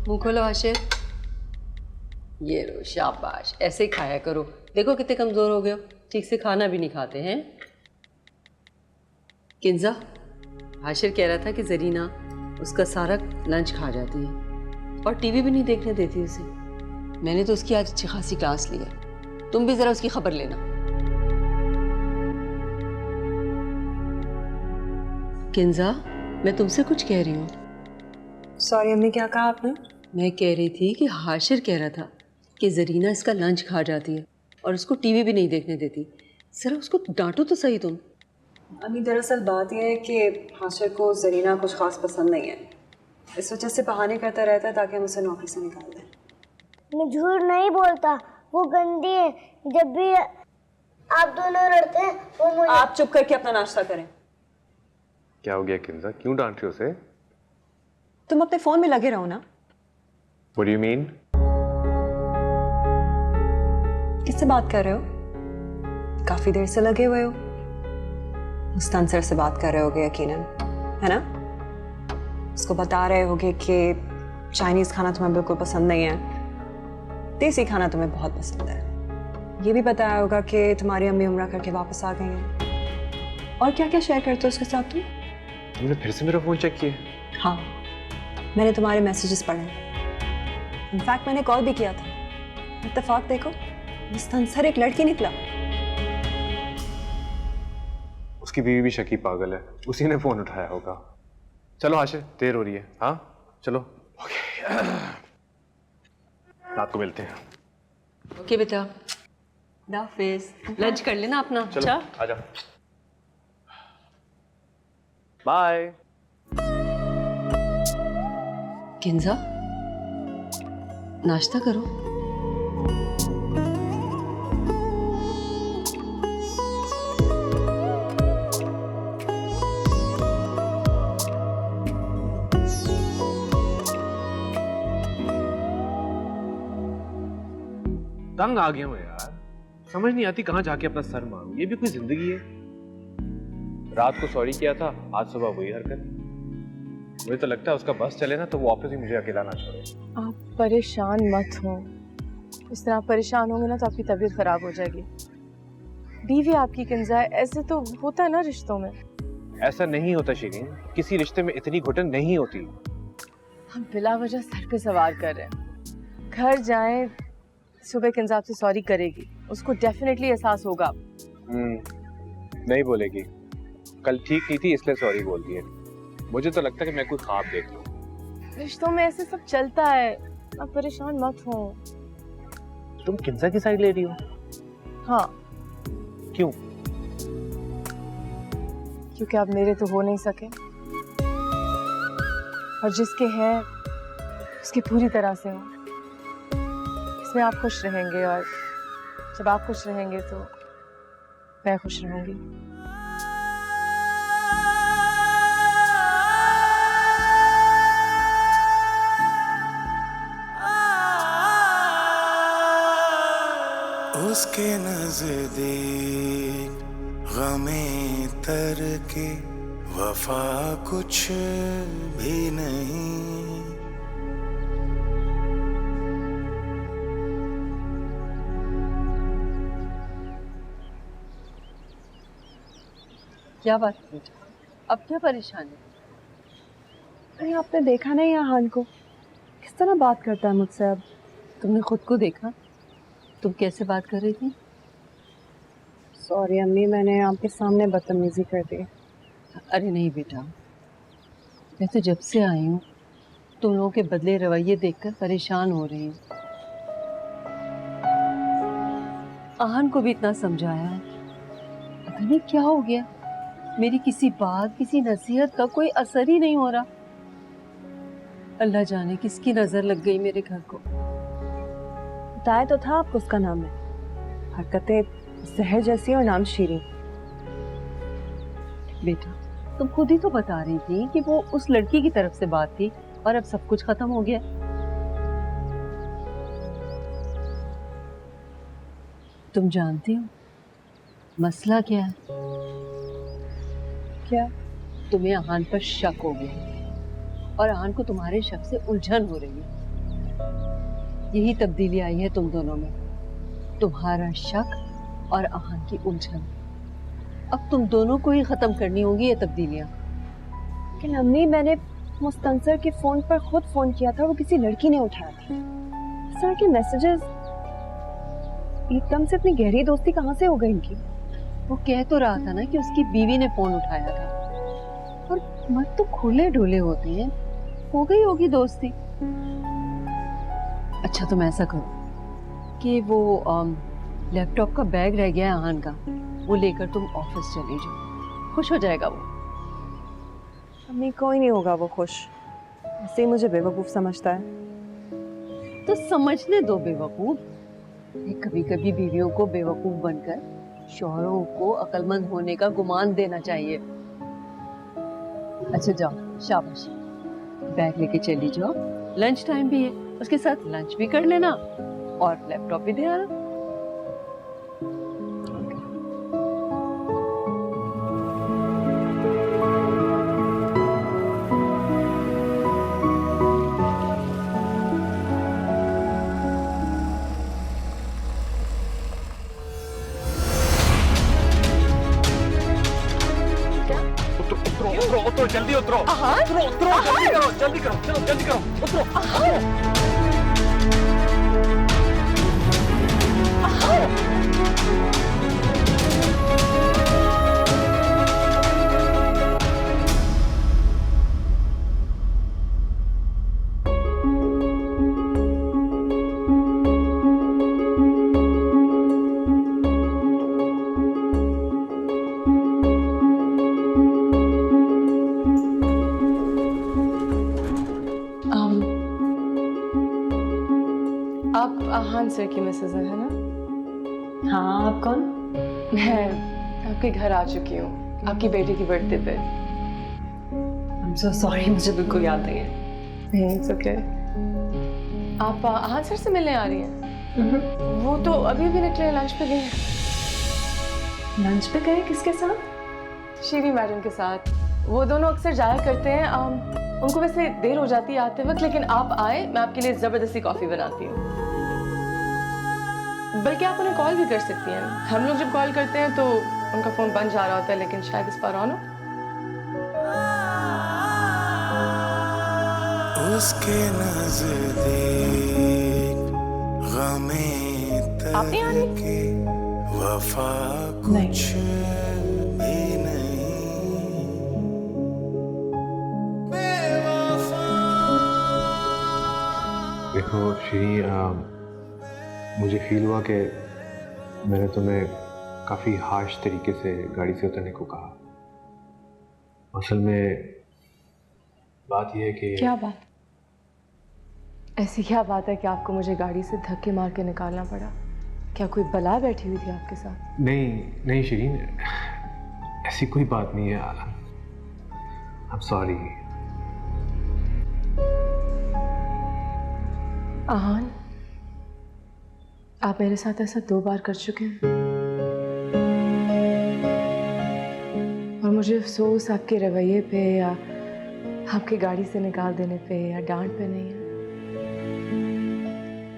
मुंह खोलो आशिर। ये लो, शाबाश, ऐसे ही खाया करो। देखो कितने कमज़ोर हो गए हो, ठीक से खाना भी नहीं खाते हैं। किंजा, आशिर कह रहा था कि जरीना उसका सारा लंच खा जाती है और टीवी भी नहीं देखने देती उसे। मैंने तो उसकी आज अच्छी खासी क्लास ली है, तुम भी ज़रा उसकी खबर लेना। किंजा, मैं तुमसे कुछ कह रही हूँ। सॉरी अम्मी, क्या कहा आपने? मैं कह रही थी कि हाशिर कह रहा था कि जरीना इसका लंच खा जाती है और उसको टीवी भी नहीं देखने देती। जरा उसको डांटो तो सही तुम। अम्मी, दरअसल बात यह है कि हाशिर को जरीना कुछ खास पसंद नहीं है, इस वजह से बहाने करता रहता है ताकि हम उसे नौकरी से निकाल दें। मैं झूठ नहीं बोलता, वो गंदी है। जब भी आप दोनों लड़ते हैं वो मुझे। आप चुप करके अपना नाश्ता करें। क्या हो गया किंजा, क्यों डांट रही हो उसे? तुम अपने फोन में लगे रहो ना। What do you mean? किससे बात कर रहे हो? काफी देर से लगे हुए हो। मुस्तनसर से बात कर रहे होगे यकीनन, है ना? उसको बता रहे होगे कि चाइनीज खाना तुम्हें बिल्कुल पसंद नहीं है, देसी खाना तुम्हें बहुत पसंद है। ये भी बताया होगा कि तुम्हारी अम्मी उम्रा करके वापस आ गई हैं। और क्या क्या शेयर करते हो उसके साथ तुम? तुमने फिर से मेरा फोन चेक किया? हाँ, मैंने तुम्हारे मैसेजेस पढ़े। इनफैक्ट मैंने कॉल भी किया था। इत्तेफाक देखो, मुस्तनसर एक लड़की निकला। उसकी बीवी भी शकी पागल है, उसी ने फोन उठाया होगा। चलो आशिर, देर हो रही है। हाँ चलो, ओके, रात को मिलते हैं। ओके बेटा, हाफिज। लंच कर लेना अपना। चलो आजा, बाय। किंजा, नाश्ता करो। तंग आ गया हूँ यार, समझ नहीं आती कहाँ जाके अपना सर मारूं। ये भी कोई जिंदगी है? रात को सॉरी किया था, आज सुबह वही हरकत। मुझे तो लगता है उसका बस चले ना तो वो ऑफिस ही मुझे अकेला ना छोड़े। आप परेशान मत हो, इस तरह परेशान होंगे ना तो आपकी तबीयत खराब हो जाएगी। बीवी आपकी किंजा है, ऐसे तो होता है ना रिश्तों में। ऐसा नहीं होता शिरीन, किसी रिश्ते में इतनी घुटन नहीं होती। हम बिला वजह सर पे सवार कर रहे हैं। घर जाएं, सुबह किंजा आपसे सॉरी करेगी, उसको डेफिनेटली एहसास होगा। नहीं बोलेगी, कल ठीक नहीं थी इसलिए सॉरी बोलती है। मुझे तो लगता है कि मैं कोई ख्वाब देख लूं। रिश्तों में ऐसे सब चलता है, आप परेशान मत हो। तुम किंजा की साइड ले रही हो? हाँ। क्यों? क्योंकि आप मेरे तो हो नहीं सके, और जिसके हैं उसकी पूरी तरह से हो। इसमें आप खुश रहेंगे, और जब आप खुश रहेंगे तो मैं खुश रहूंगी। उसके नजदीक गमे तर के वफा कुछ भी नहीं। क्या बात है बेटा, अब क्या परेशानी? अरे आपने देखा नहीं आहान को, किस तरह बात करता है मुझसे अब। तुमने खुद को देखा? तुम कैसे बात कर रही थी? सॉरी अम्मी, मैंने आपके सामने बदतमीजी कर दी। अरे नहीं बेटा, मैं तो जब से आई हूँ तुम लोगों के बदले रवैये देखकर परेशान हो रही हूँ। आहान को भी इतना समझाया, पता नहीं क्या हो गया, मेरी किसी बात किसी नसीहत का कोई असर ही नहीं हो रहा। अल्लाह जाने किसकी नजर लग गई मेरे घर को। बताया तो था आपको उसका नाम है, हरकतें जहर जैसी और नाम शीरी। बेटा तुम खुद ही तो बता रही थी कि वो उस लड़की की तरफ से बात थी और अब सब कुछ खत्म हो गया। तुम जानती हो मसला क्या है? क्या? तुम्हें आहान पर शक हो गया और आहान को तुम्हारे शक से उलझन हो रही है। यही तब्दीली आई है तुम दोनों में, तुम्हारा शक और आहान की उलझन। अब तुम दोनों को ही खत्म करनी होगी ये तब्दीलियां। लेकिन अम्मी, मैंने मुस्तंसर के फोन पर खुद फोन किया था, वो किसी लड़की ने उठाया था। इस तरह के मैसेजेस एकदम से अपनी गहरी दोस्ती कहाँ से हो गई इनकी? वो कह तो रहा था ना कि उसकी बीवी ने फोन उठाया था, और मत तो खुले ढुले होते हैं, हो गई होगी दोस्ती। अच्छा तुम ऐसा करो कि वो लैपटॉप का बैग रह गया है आहान का, वो लेकर तुम ऑफिस चले जाओ, खुश हो जाएगा वो। अम्मी कोई नहीं होगा वो खुश, ऐसे ही मुझे बेवकूफ समझता है। तो समझने दो बेवकूफ। कभी कभी बीवियों को बेवकूफ बनकर शौहरों को अक्लमंद होने का गुमान देना चाहिए। अच्छा जाओ, शाबाश, बैग लेके चली जाओ, लंच टाइम भी है, उसके साथ लंच भी कर लेना और लैपटॉप भी दे आना। उतरो जल्दी उतरो। उतरो उतरो जल्दी करो जल्दी करो, चलो जल्दी करो, उतरो आहान सर की मिसेज है ना? हाँ, आप कौन? मैं आपके घर आ चुकी हूँ आपकी बेटी की बर्थडे पे। I'm so sorry, मुझे बिल्कुल याद नहीं है। It's okay। आप आहान सर से मिलने आ रही हैं? वो तो अभी भी निकले, लंच पे गए हैं। लंच पे गए? किसके साथ? शीरी मैडम के साथ। वो दोनों अक्सर जाया करते हैं। उनको वैसे देर हो जाती है आते वक्त, लेकिन आप आए, मैं आपके लिए जबरदस्ती कॉफी बनाती हूँ। बल्कि आप उन्हें कॉल भी कर सकती हैं। हम लोग जब कॉल करते हैं तो उनका फोन बंद जा रहा होता है, लेकिन शायद इस बार ऑन हो। उसके नजदीक गमे तर के वफा कुछ भी नहीं। देखो श्री, मुझे फील हुआ कि मैंने तुम्हें काफ़ी हार्श तरीके से गाड़ी से उतरने को कहा, असल में बात यह है कि क्या बात? ऐसी क्या बात है कि आपको मुझे गाड़ी से धक्के मार के निकालना पड़ा? क्या कोई बला बैठी हुई थी आपके साथ? नहीं नहीं शिरीन, ऐसी कोई बात नहीं है। I am sorry. आहान, आप मेरे साथ ऐसा 2 बार कर चुके हैं और मुझे अफसोस आपके रवैये पे या आपकी गाड़ी से निकाल देने पे या डांट पे नहीं है।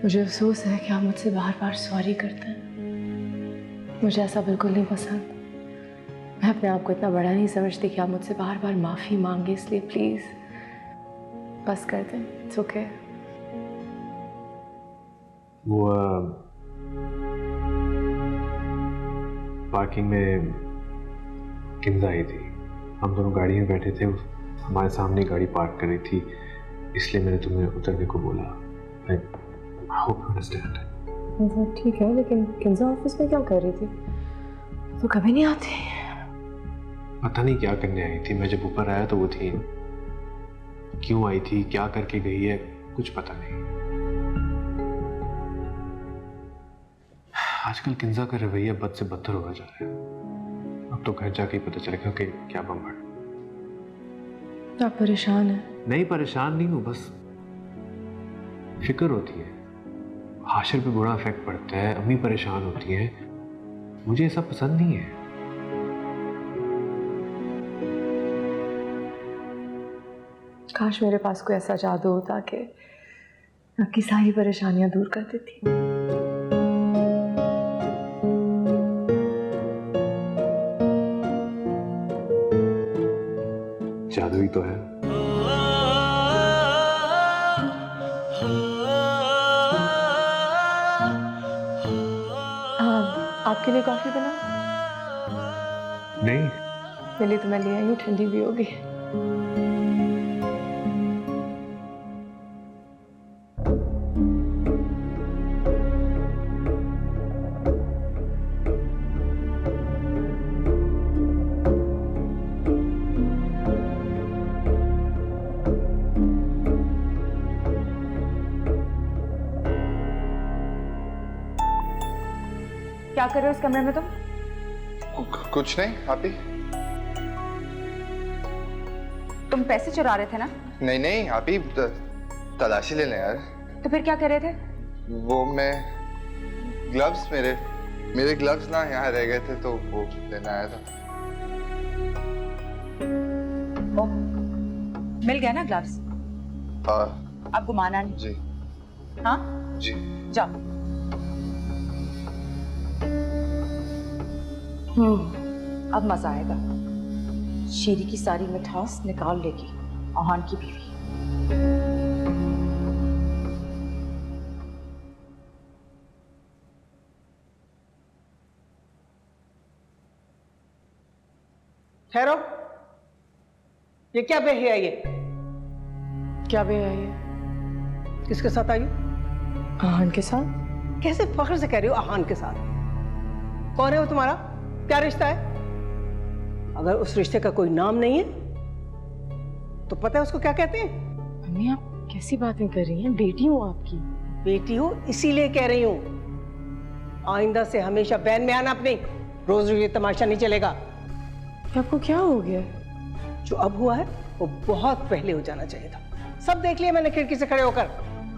मुझे अफसोस है कि आप मुझसे बार बार सॉरी करते हैं। मुझे ऐसा बिल्कुल नहीं पसंद। मैं अपने आप को इतना बड़ा नहीं समझती कि आप मुझसे बार बार माफ़ी मांगे, इसलिए प्लीज़ बस कर दें। It's okay. वो पार्किंग में किंजा आई थी, हम दोनों गाड़ी में बैठे थे, हमारे सामने गाड़ी पार्क कर रही थी, इसलिए मैंने तुम्हें उतरने को बोला। I hope you understand. मतलब ठीक है, लेकिन किंजा ऑफिस में क्या कर रही थी? तो कभी नहीं आती। पता नहीं क्या करने आई थी। मैं जब ऊपर आया तो वो थी। क्यों आई थी, क्या करके गई है, कुछ पता नहीं। आजकल किंजा का रवैया बद से बदतर होगा जा रहा है। अब तो घर जाके ही पता चलेगा कि क्या बम्बड़। आप परेशान हैं? नहीं, परेशान नहीं हूं, बस फिक्र होती है। हाशिर पे बुरा इफेक्ट पड़ता है, अम्मी परेशान होती हैं। मुझे ऐसा पसंद नहीं है। काश मेरे पास कोई ऐसा जादू होता कि आपकी सारी परेशानियां दूर कर देती। जादू ही तो है। आपके लिए कॉफी बना? नहीं, मेरे लिए तो मैं ले आई हूँ, ठंडी भी होगी। क्या कर रहे हो इस कमरे में तुम? कुछ नहीं आपी। तुम पैसे चुरा रहे थे ना? नहीं नहीं आपी, तलाशी ले लें यार। तो फिर क्या कर रहे थे? वो मैं ग्लव्स, मेरे ग्लव्स ना यहाँ रह गए थे तो वो लेने आया था। मिल गया ना ग्लव्स? अब घुमाना नहीं। जी। हाँ जी जाओ। अब मजा आएगा। शीरी की सारी मिठास निकाल लेगी आहान की बीवी। ठहरो, ये क्या बेहिया है? ये क्या बेहिया है? किसके साथ आई? आहान के साथ। कैसे फख्र से कह रही हो आहान के साथ? कौन है वो तुम्हारा? क्या रिश्ता है? अगर उस रिश्ते का कोई नाम नहीं है तो पता है उसको क्या कहते हैं? अम्मी आप कैसी बातें कर रही हैं? बेटी हूँ आपकी। बेटी हो इसीलिए कह रही हूँ। आइंदा से हमेशा बैन में आना अपनी। रोज ये तमाशा नहीं चलेगा। आपको क्या हो गया? जो अब हुआ है वो बहुत पहले हो जाना चाहिए था। सब देख लिया मैंने खिड़की से खड़े होकर।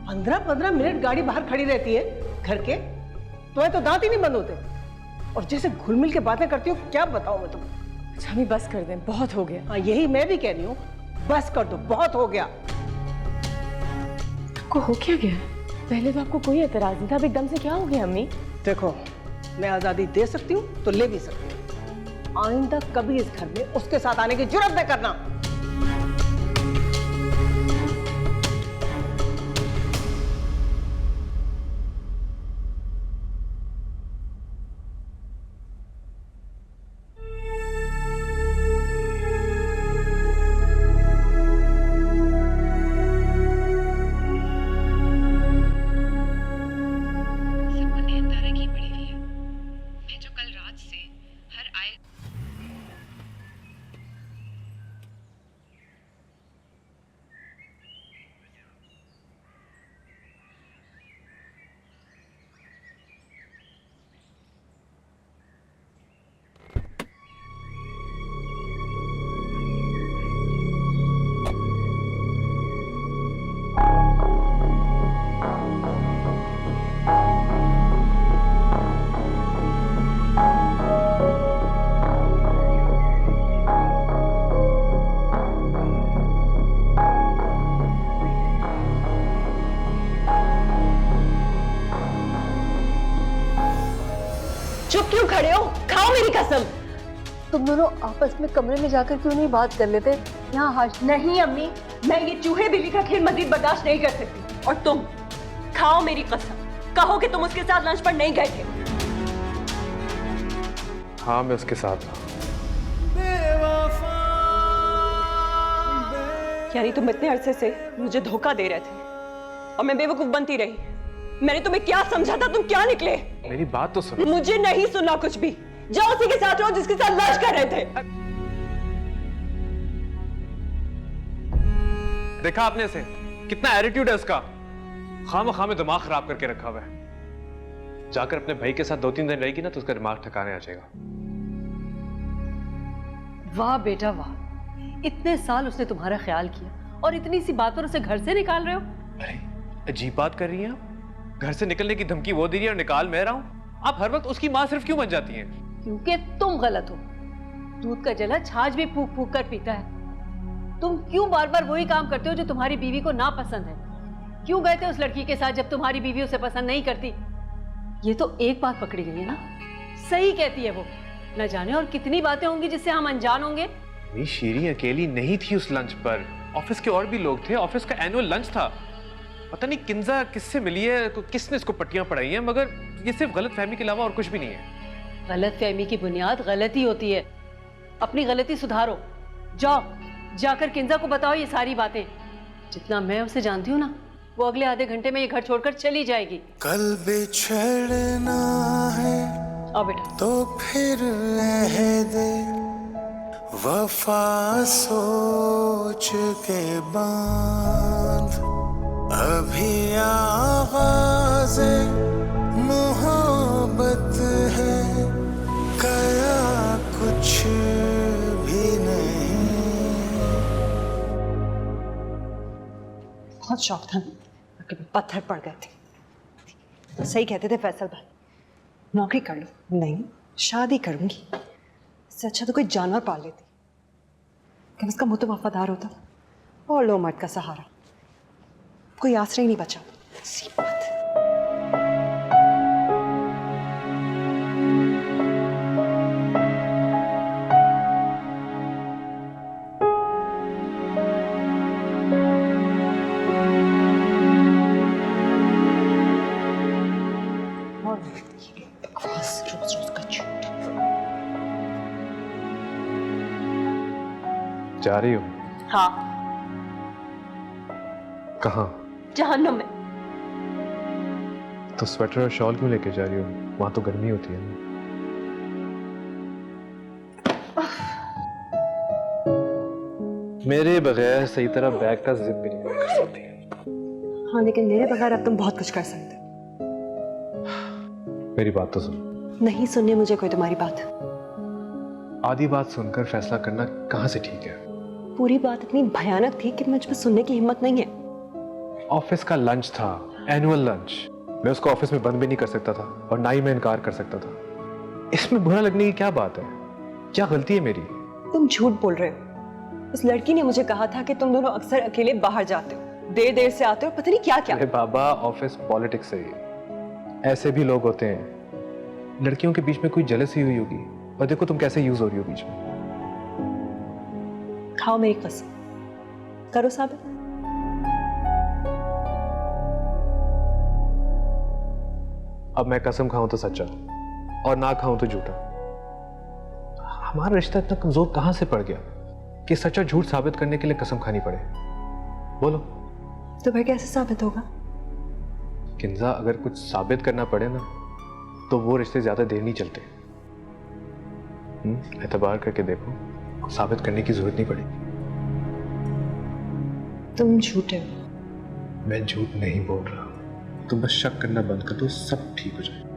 15-15 मिनट गाड़ी बाहर खड़ी रहती है घर के, तो दांत ही नहीं बंद होते। और जैसे घुल मिल के बातें करती हो, क्या बताऊं मैं तुम्हें। अच्छा हमें बस कर दें, बहुत हो गया। हाँ यही मैं भी कह रही हूँ, बस कर दो, बहुत हो गया। आपको हो क्या गया? पहले तो आपको कोई एतराज नहीं था, अब एकदम से क्या हो गया अम्मी? देखो, मैं आजादी दे सकती हूँ तो ले भी सकती हूँ। आइंदा कभी इस घर में उसके साथ आने की जुर्रत न करना। चुप क्यों खड़े हो? खाओ मेरी कसम। तुम दोनों आपस में कमरे में जाकर क्यों नहीं बात कर लेते? यहाँ हाश नहीं अम्मी, मैं ये चूहे बिल्ली का खेल मजीद बर्दाश्त नहीं कर सकती। और तुम खाओ मेरी कसम, कहो कि तुम उसके साथ लंच पर नहीं गए थे। हाँ मैं उसके साथ था। यानी तुम इतने अरसे से मुझे धोखा दे रहे थे और मैं बेवकूफ बनती रही। मैंने तुम्हें क्या समझा था, तुम क्या निकले? मेरी बात तो सुनो। मुझे नहीं सुनना कुछ भी। जाओ उसी के साथ रहो जिसके साथ लंच कर रहे थे। देखा आपने से कितना एटीट्यूड है उसका। खामखा में दिमाग खराब करके रखा हुआ है। जाकर अपने भाई के साथ 2-3 दिन रहेगी ना तो उसका दिमाग ठिकाने आ जाएगा। वाह बेटा वाह, इतने साल उसने तुम्हारा ख्याल किया और इतनी सी बात पर उसे घर से निकाल रहे हो। अरे अजीब बात कर रही हैं आप। घर से निकलने की धमकी वो दे रही है और निकाल मैं रहा हूं। आप हर वक्त उसकी माँ सिर्फ क्यों बन जाती हैं? क्योंकि तुम गलत हो। दूध का जला छाछ भी फूक फूक कर पीता है। तुम क्यों बार बार वही काम करते हो जो तुम्हारी बीवी को ना पसंद है? क्यों गए थे उस लड़की के साथ जब तुम्हारी बीवी उसे पसंद नहीं करती? ये तो एक बात पकड़ी गई है ना। सही कहती है वो, न जाने और कितनी बातें होंगी जिससे हम अनजान होंगे। मेरी शीरी अकेली नहीं थी उस लंच पर। ऑफिस के और भी लोग थे। ऑफिस का एनुअल लंच था। पता नहीं किंजा किससे मिली है, किसने इसको पट्टियां पढ़ाई हैं, मगर ये सिर्फ गलत फहमी के अलावा और कुछ भी नहीं है। गलत फहमी की बुनियाद गलती होती है। अपनी गलती सुधारो। जाओ जाकर किंजा को बताओ ये सारी बातें। जितना मैं उसे जानती हूँ ना, वो अगले आधे घंटे में ये घर छोड़कर चली जाएगी। कल बिछड़ना है आओ बेटा। तो फिर रह दे, वफा सोच के बांध। अभी आगाज़ मोहब्बत है, कया कुछ भी नहीं। बहुत शौक था, पत्थर पड़ गए थे। तो सही कहते थे फैसल भाई, नौकरी कर लो। नहीं, शादी करूंगी। इससे अच्छा तो कोई जानवर पाल लेती। कम से कम वो तो वफादार होता और लो मर्द का सहारा। कोई आश्रय नहीं बचा। सी बात। जा रही हो? हाँ। कहाँ? जहन्नुम में। तो स्वेटर और शॉल क्यों लेके जा रही हो? वहां तो गर्मी होती है ना। मेरे बगैर सही तरह बैग का जिप भी नहीं कर सकती। हाँ, लेकिन मेरे बगैर अब तुम बहुत कुछ कर सकते हो। मेरी बात तो सुन। नहीं सुनने मुझे कोई तुम्हारी बात। आधी बात सुनकर फैसला करना कहाँ से ठीक है? पूरी बात इतनी भयानक थी कि मुझ पर सुनने की हिम्मत नहीं है। ऑफिस का लंच था, एनुअल लंच। मैं उसको ऑफिस में बंद भी नहीं कर सकता था और ना ही मैं इनकार कर सकता था। इसमें बुरा लगने की क्या बात है? क्या गलती है मेरी? तुम झूठ बोल रहे हो। उस लड़की ने मुझे कहा था कि तुम दोनों अक्सर अकेले बाहर जाते हो, देर देर से आते हो, पता नहीं क्या क्या। अरे बाबा, ऑफिस पॉलिटिक्स है। ऐसे भी लोग होते हैं। लड़कियों के बीच में कोई जेलसी हुई होगी और देखो तुम कैसे यूज हो रही हो बीच में। खाओ मेरी कसम, करो साबित। अब मैं कसम खाऊं तो सच्चा और ना खाऊं तो झूठा। हमारा रिश्ता इतना कमजोर कहां से पड़ गया कि सच्चा झूठ साबित करने के लिए कसम खानी पड़े? बोलो तो फिर कैसे साबित होगा? किंजा, अगर कुछ साबित करना पड़े ना तो वो रिश्ते ज्यादा देर नहीं चलते। एतबार करके देखो, साबित करने की जरूरत नहीं पड़ेगी। तुम झूठे हो। मैं झूठ नहीं बोल रहा। तुम बस शक करना बंद कर दो, सब ठीक हो जाए।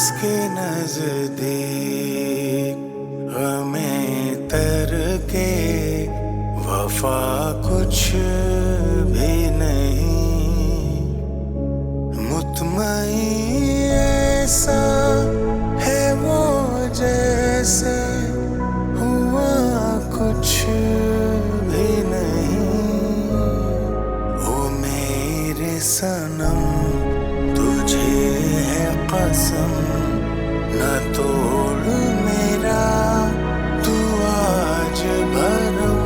उसके नजदीक गमे तर के वफा कुछ भी नहीं। मुतमईन ऐसा है वो जैसे हुआ कुछ भी नहीं। ओ मेरे सनम तुझे है कसम, न तोड़ मेरा तू आज भरम।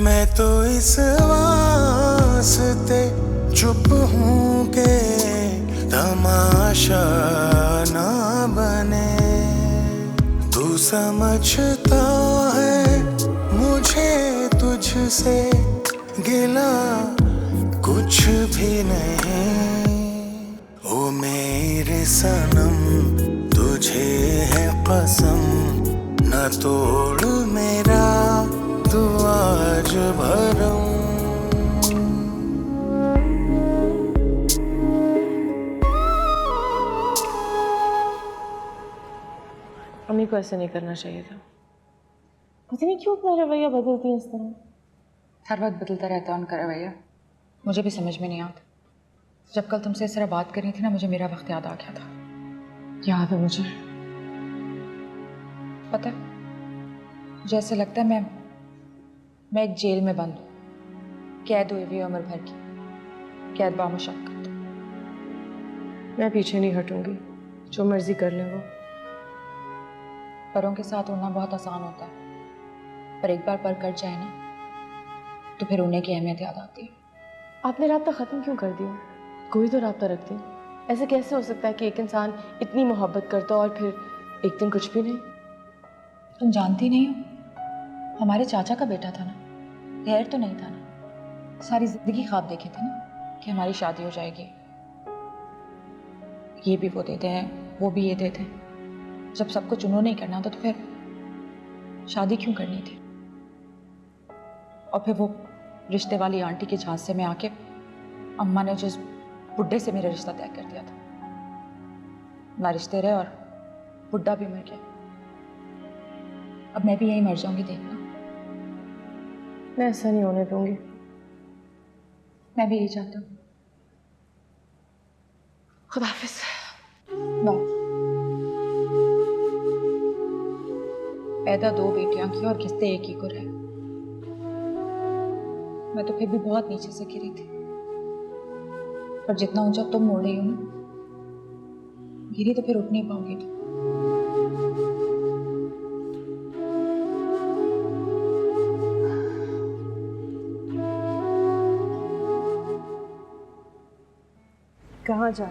मैं तो इस वास्ते चुप हूँ के तमाशा ना बने। तू समझता है मुझे तुझसे गिला कुछ भी नहीं। ओ मेरे सनम तुझे है कसम, न तोड़ मेरा तू आज भरम। अम्मी को ऐसे नहीं करना चाहिए था। पता नहीं क्यों अपना रवैया बदलती है इस तरह। हर वक्त बदलता रहता है उनका रवैया, मुझे भी समझ में नहीं आता। जब कल तुमसे इस तरह बात करनी थी ना, मुझे मेरा वक्त याद आ गया था। याद है मुझे। पता है, मुझे ऐसे लगता है मैं एक जेल में बंद हूँ, कैद हुई हुई उम्र भर की, कैद बामुशक्कत। मैं पीछे नहीं हटूंगी, जो मर्जी कर लें वो। परों के साथ उड़ना बहुत आसान होता है, पर एक बार पर कट जाए ना तो फिर उड़ने की अहमियत याद आती है। आपने राब्ता ख़त्म क्यों कर दिया? कोई तो राब्ता रखती। ऐसे कैसे हो सकता है कि एक इंसान इतनी मोहब्बत करता और फिर एक दिन कुछ भी नहीं? तुम जानती नहीं हो, हमारे चाचा का बेटा था ना, गैर तो नहीं था ना। सारी जिंदगी ख्वाब देखे थे ना कि हमारी शादी हो जाएगी। ये भी वो देते हैं, वो भी ये देते हैं। जब सब कुछ उन्होंने ही करना था तो फिर शादी क्यों करनी थी? और फिर वो रिश्ते वाली आंटी के झांसे में आके अम्मा ने जिस बुड्ढे से मेरा रिश्ता तय कर दिया था, ना रिश्ते रहे और बुड्ढा भी मर गया। अब मैं भी यही मर जाऊंगी, देखना। मैं ऐसा नहीं होने दूंगी। मैं भी यही चाहता हूँ। खुदा हाफिज़। पैदा दो बेटियां की और किस्ते एक ही को रहे। मैं तो फिर भी बहुत नीचे से गिरी थी, पर जितना ऊंचा तुम मोड़ रही हो ना, गिरी तो फिर उठ नहीं पाओगी तुम। कहाँ जा?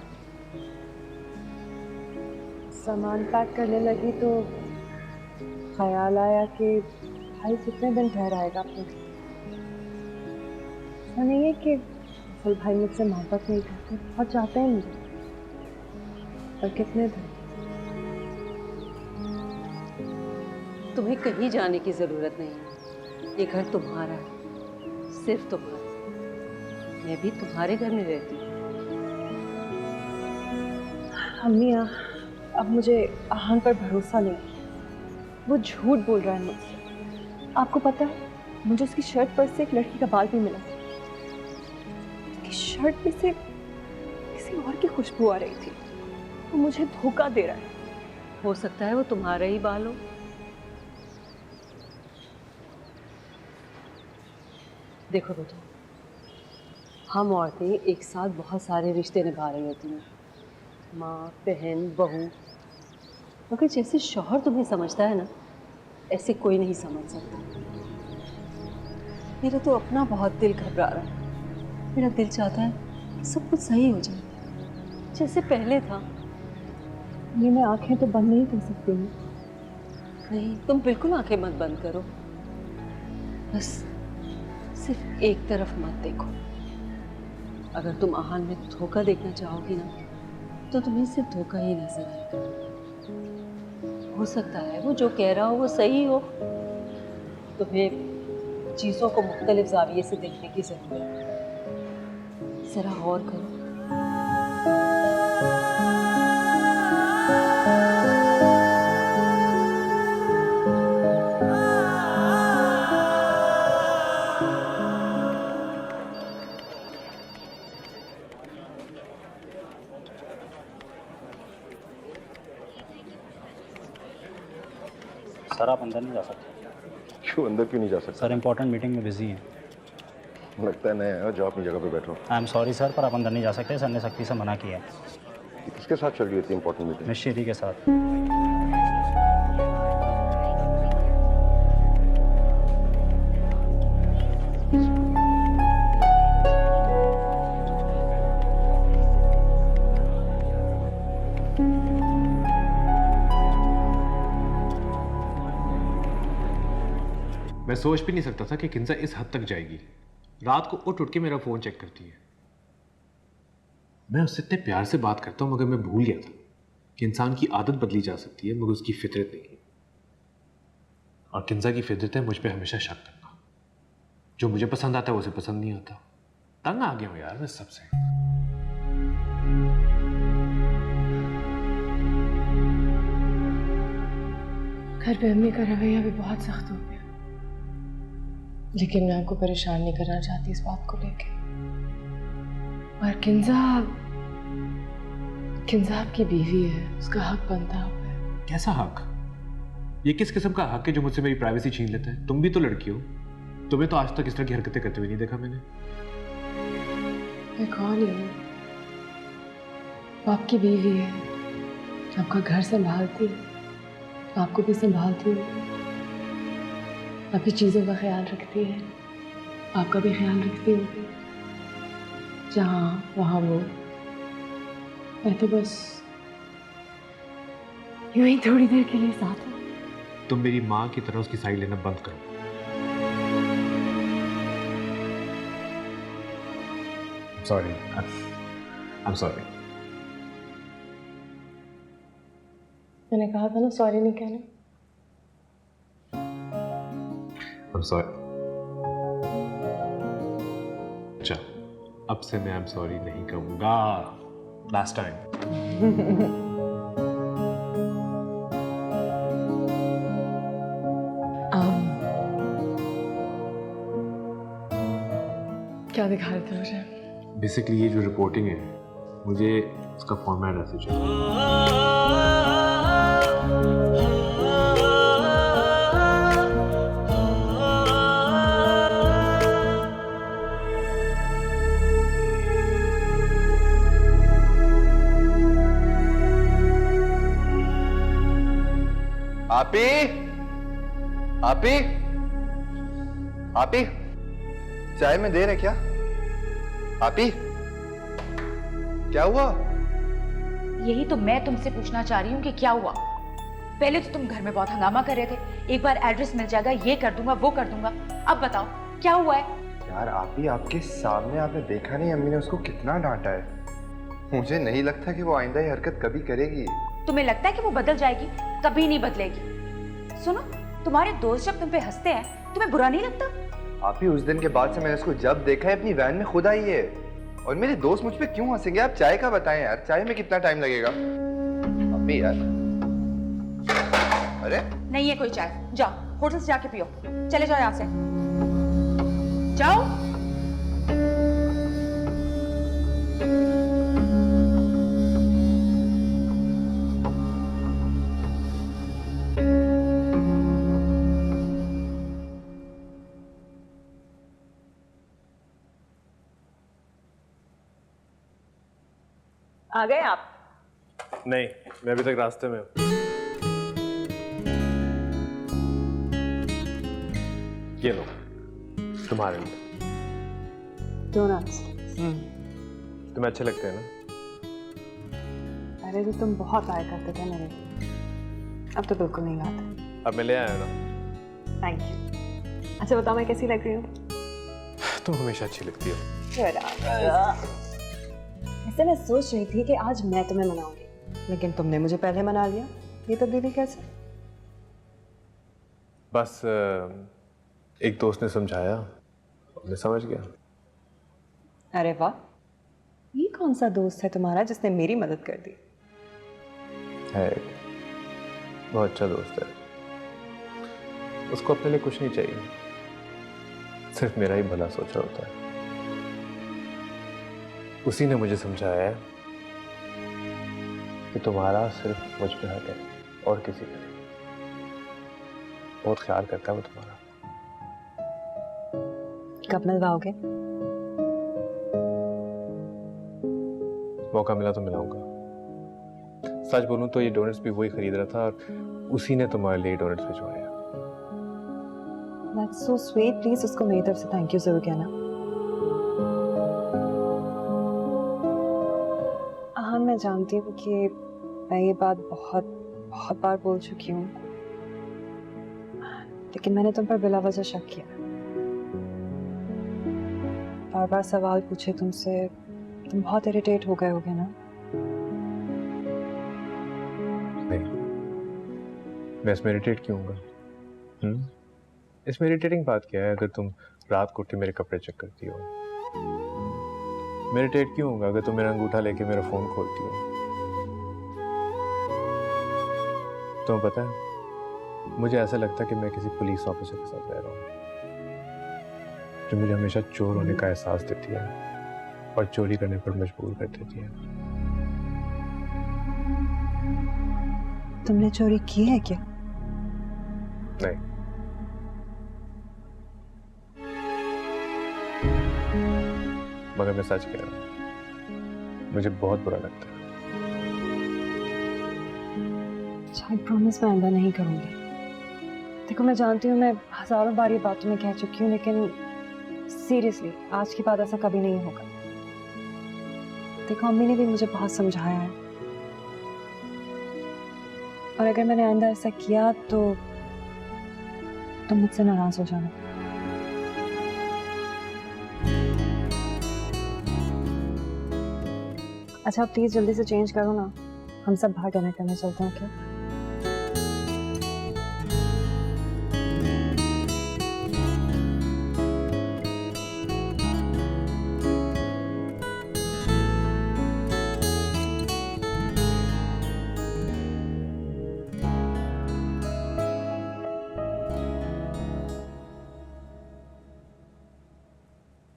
सामान पैक करने लगी तो ख्याल आया कि भाई कितने दिन ठहर आएगा अपने। ऐसा नहीं है कि फुल भाई मुझसे मोहब्बत नहीं करते, बहुत चाहते हैं मुझे, पर कितने दिन। तुम्हें कहीं जाने की जरूरत नहीं है, ये घर तुम्हारा है, सिर्फ तुम्हारा। मैं भी तुम्हारे घर में रहती हूँ। अम्मी, अब मुझे आहान पर भरोसा नहीं, वो झूठ बोल रहा है मुझसे। आपको पता है, मुझे उसकी शर्ट पर से एक लड़की का बाल भी मिला। उसकी शर्ट में से किसी और की खुशबू आ रही थी। वो मुझे धोखा दे रहा है। हो सकता है वो तुम्हारा ही बाल हो, देखो बेटा, हम औरतें एक साथ बहुत सारे रिश्ते निभा रही होती हैं, माँ, बहन, बहू, मगर जैसे शौहर तुम्हें समझता है ना, ऐसे कोई नहीं समझ सकता। मेरा तो अपना बहुत दिल घबरा रहा है। मेरा दिल चाहता है कि सब कुछ सही हो जाए जैसे पहले था। ये मैं आंखें तो बंद नहीं कर सकती हूँ। नहीं, तुम बिल्कुल आंखें मत बंद करो, बस सिर्फ एक तरफ मत देखो। अगर तुम आहान में धोखा देखना चाहोगी ना, तो तुम्हें सिर्फ धोखा ही नजर आएगा। हो सकता है वो जो कह रहा हो वो सही हो। तुम्हें चीज़ों को मुख्तलिफ ज़ाविये से देखने की ज़रूरत है। ज़रा गौर करो। सर आप अंदर नहीं जा सकते। क्यों अंदर क्यों नहीं जा सकते? सर इम्पोर्टेंट मीटिंग में बिजी हैं। लगता है नया है, जाओ अपनी जगह पे बैठो। आई एम सॉरी सर, पर आप अंदर नहीं जा सकते। सर ने सख्ती से मना किया है। किसके साथ चल रही है इतनी इम्पोर्टेंट मीटिंग? मिस शेरी के साथ। मैं सोच भी नहीं सकता था कि किंजा इस हद तक जाएगी। रात को उठ के मेरा फोन चेक करती है। मैं उससे इतने प्यार से बात करता हूं, मगर मैं भूल गया था कि इंसान की आदत बदली जा सकती है, मगर उसकी फितरत नहीं। और किंजा की फितरत है मुझ पे हमेशा शक करना। जो मुझे पसंद आता है उसे पसंद नहीं आता। तंग आ गया हूं यार मैं सबसे। घर पे अम्मी का रवैया भी बहुत सख्त हो गया, लेकिन मैं आपको परेशान नहीं करना चाहती इस बात को लेके। और किंजा आपकी बीवी है, उसका हक बनता है। कैसा हक? ये किस किस्म का हक है जो मुझसे मेरी प्राइवेसी छीन लेता है? तुम भी तो लड़की हो, तुम्हें तो आज तक इस तरह की हरकतें करते हुए नहीं देखा मैंने। मैं कौन हूँ? वो आपकी बीवी है, आपका घर संभालती है, आपको भी संभालती हूँ, आपकी चीज़ों का ख्याल रखती है, आपका भी ख्याल रखती हूँ। जहाँ वहाँ वो, मैं तो बस यूं ही थोड़ी देर के लिए साथ हूँ। तुम मेरी माँ की तरह उसकी साइड लेना बंद करो। Sorry, I am sorry. मैंने कहा था ना सॉरी नहीं कहना। I'm sorry. अच्छा, अब से मैं I'm sorry नहीं कहूँगा। Last time. क्या दिखा रहे थे मुझे? बेसिकली ये जो रिपोर्टिंग है, मुझे उसका फॉर्मेट ऐसे चाहिए। आपी, आपी, आपी, चाय में देर है क्या? आपी, क्या हुआ? यही तो मैं तुमसे पूछना चाह रही हूँ कि क्या हुआ। पहले तो तुम घर में बहुत हंगामा कर रहे थे, एक बार एड्रेस मिल जाएगा, ये कर दूंगा, वो कर दूंगा। अब बताओ क्या हुआ है? यार आपी, आपके सामने आपने देखा नहीं अम्मी ने उसको कितना डांटा है। मुझे नहीं लगता कि वो आइंदा ये हरकत कभी करेगी। तुम्हें लगता है कि वो बदल जाएगी? कभी नहीं बदलेगी। सुनो, तुम्हारे दोस्त जब तुम पे हंसते हैं तुम्हें बुरा नहीं लगता? आप ही उस दिन के बाद से मैंने उसको जब देखा है अपनी वैन में खुद आई है। और मेरे दोस्त मुझ पे क्यों हंसेंगे? आप चाय का बताएं यार, चाय में कितना टाइम लगेगा? अम्मी यार, अरे नहीं है कोई चाय, जाओ होटल से जाके पियो। चले जाओ यहाँ से, जाओ। आ गए आप? नहीं, मैं अभी तक रास्ते में हूँ। ये लो, तुम्हारे लिए। डोनट्स। तुम्हें अच्छे लगते हैं ना? अरे तो तुम बहुत आया करते थे मेरे, अब तो बिल्कुल नहीं लाते। अब मैं ले आया ना। Thank you. अच्छा बताओ मैं कैसी लग रही हूँ? तुम हमेशा अच्छी लगती हो। वैसे मैं सोच रही थी कि आज मैं तुम्हें मनाऊंगी, लेकिन तुमने मुझे पहले मना लिया। ये तब्दीली कैसे? बस एक दोस्त ने समझाया, मैं समझ गया। अरे वाह, ये कौन सा दोस्त है तुम्हारा जिसने मेरी मदद कर दी? है, बहुत अच्छा दोस्त है। उसको अपने लिए कुछ नहीं चाहिए, सिर्फ मेरा ही भला सोच रहा होता है। उसी ने मुझे समझाया है कि तुम्हारा सिर्फ मुझ पे हक है और किसी पे नहीं। बहुत ख्याल करता है वो तुम्हारा। कब मिलवाओगे? मौका मिला तो मिलाऊंगा। सच बोलूं तो ये डोनट्स भी वही खरीद रहा था और उसी ने तुम्हारे लिए डोनट्स भिजवाए। That's so sweet. प्लीज उसको मेरी तरफ से थैंक यू जरूर कहना। हाँ मैं जानती हूँ कि मैं ये बात बहुत बहुत बार बोल चुकी हूँ, लेकिन मैंने तुम पर बिला वजह शक किया। बार बार सवाल पूछे तुमसे, तुम बहुत इरिटेट हो गए होगे ना? नहीं, मैं इसमें इरिटेट क्यों होगा? इसमें इरिटेटिंग बात क्या है अगर तुम रात को उठ के मेरे कपड़े चेक करती हो? मैं इरिटेट क्यों होगा अगर तुम मेरा अंगूठा लेके मेरा फोन खोलती हो? तुम्हें पता है, मुझे ऐसा लगता है कि मैं किसी पुलिस ऑफिसर के साथ रह रहा हूँ, जो मुझे हमेशा चोर होने का एहसास देती है और चोरी करने पर मजबूर कर देती है। तुमने चोरी की है क्या? नहीं, मगर मैं सच कह रहा हूँ, मुझे बहुत बुरा लगता है। आई प्रॉमिस मैं आइंदा नहीं करूंगी। देखो मैं जानती हूँ मैं हजारों बार ये बात तुम्हें कह चुकी हूँ, लेकिन सीरियसली आज के बाद ऐसा कभी नहीं होगा। देखो अम्मी ने भी मुझे बहुत समझाया है, और अगर मैंने आइंदा ऐसा किया तो तुम मुझसे नाराज हो जाना। अच्छा प्लीज जल्दी से चेंज करो ना, हम सब बाहर डिनर करने चलते हैं क्या?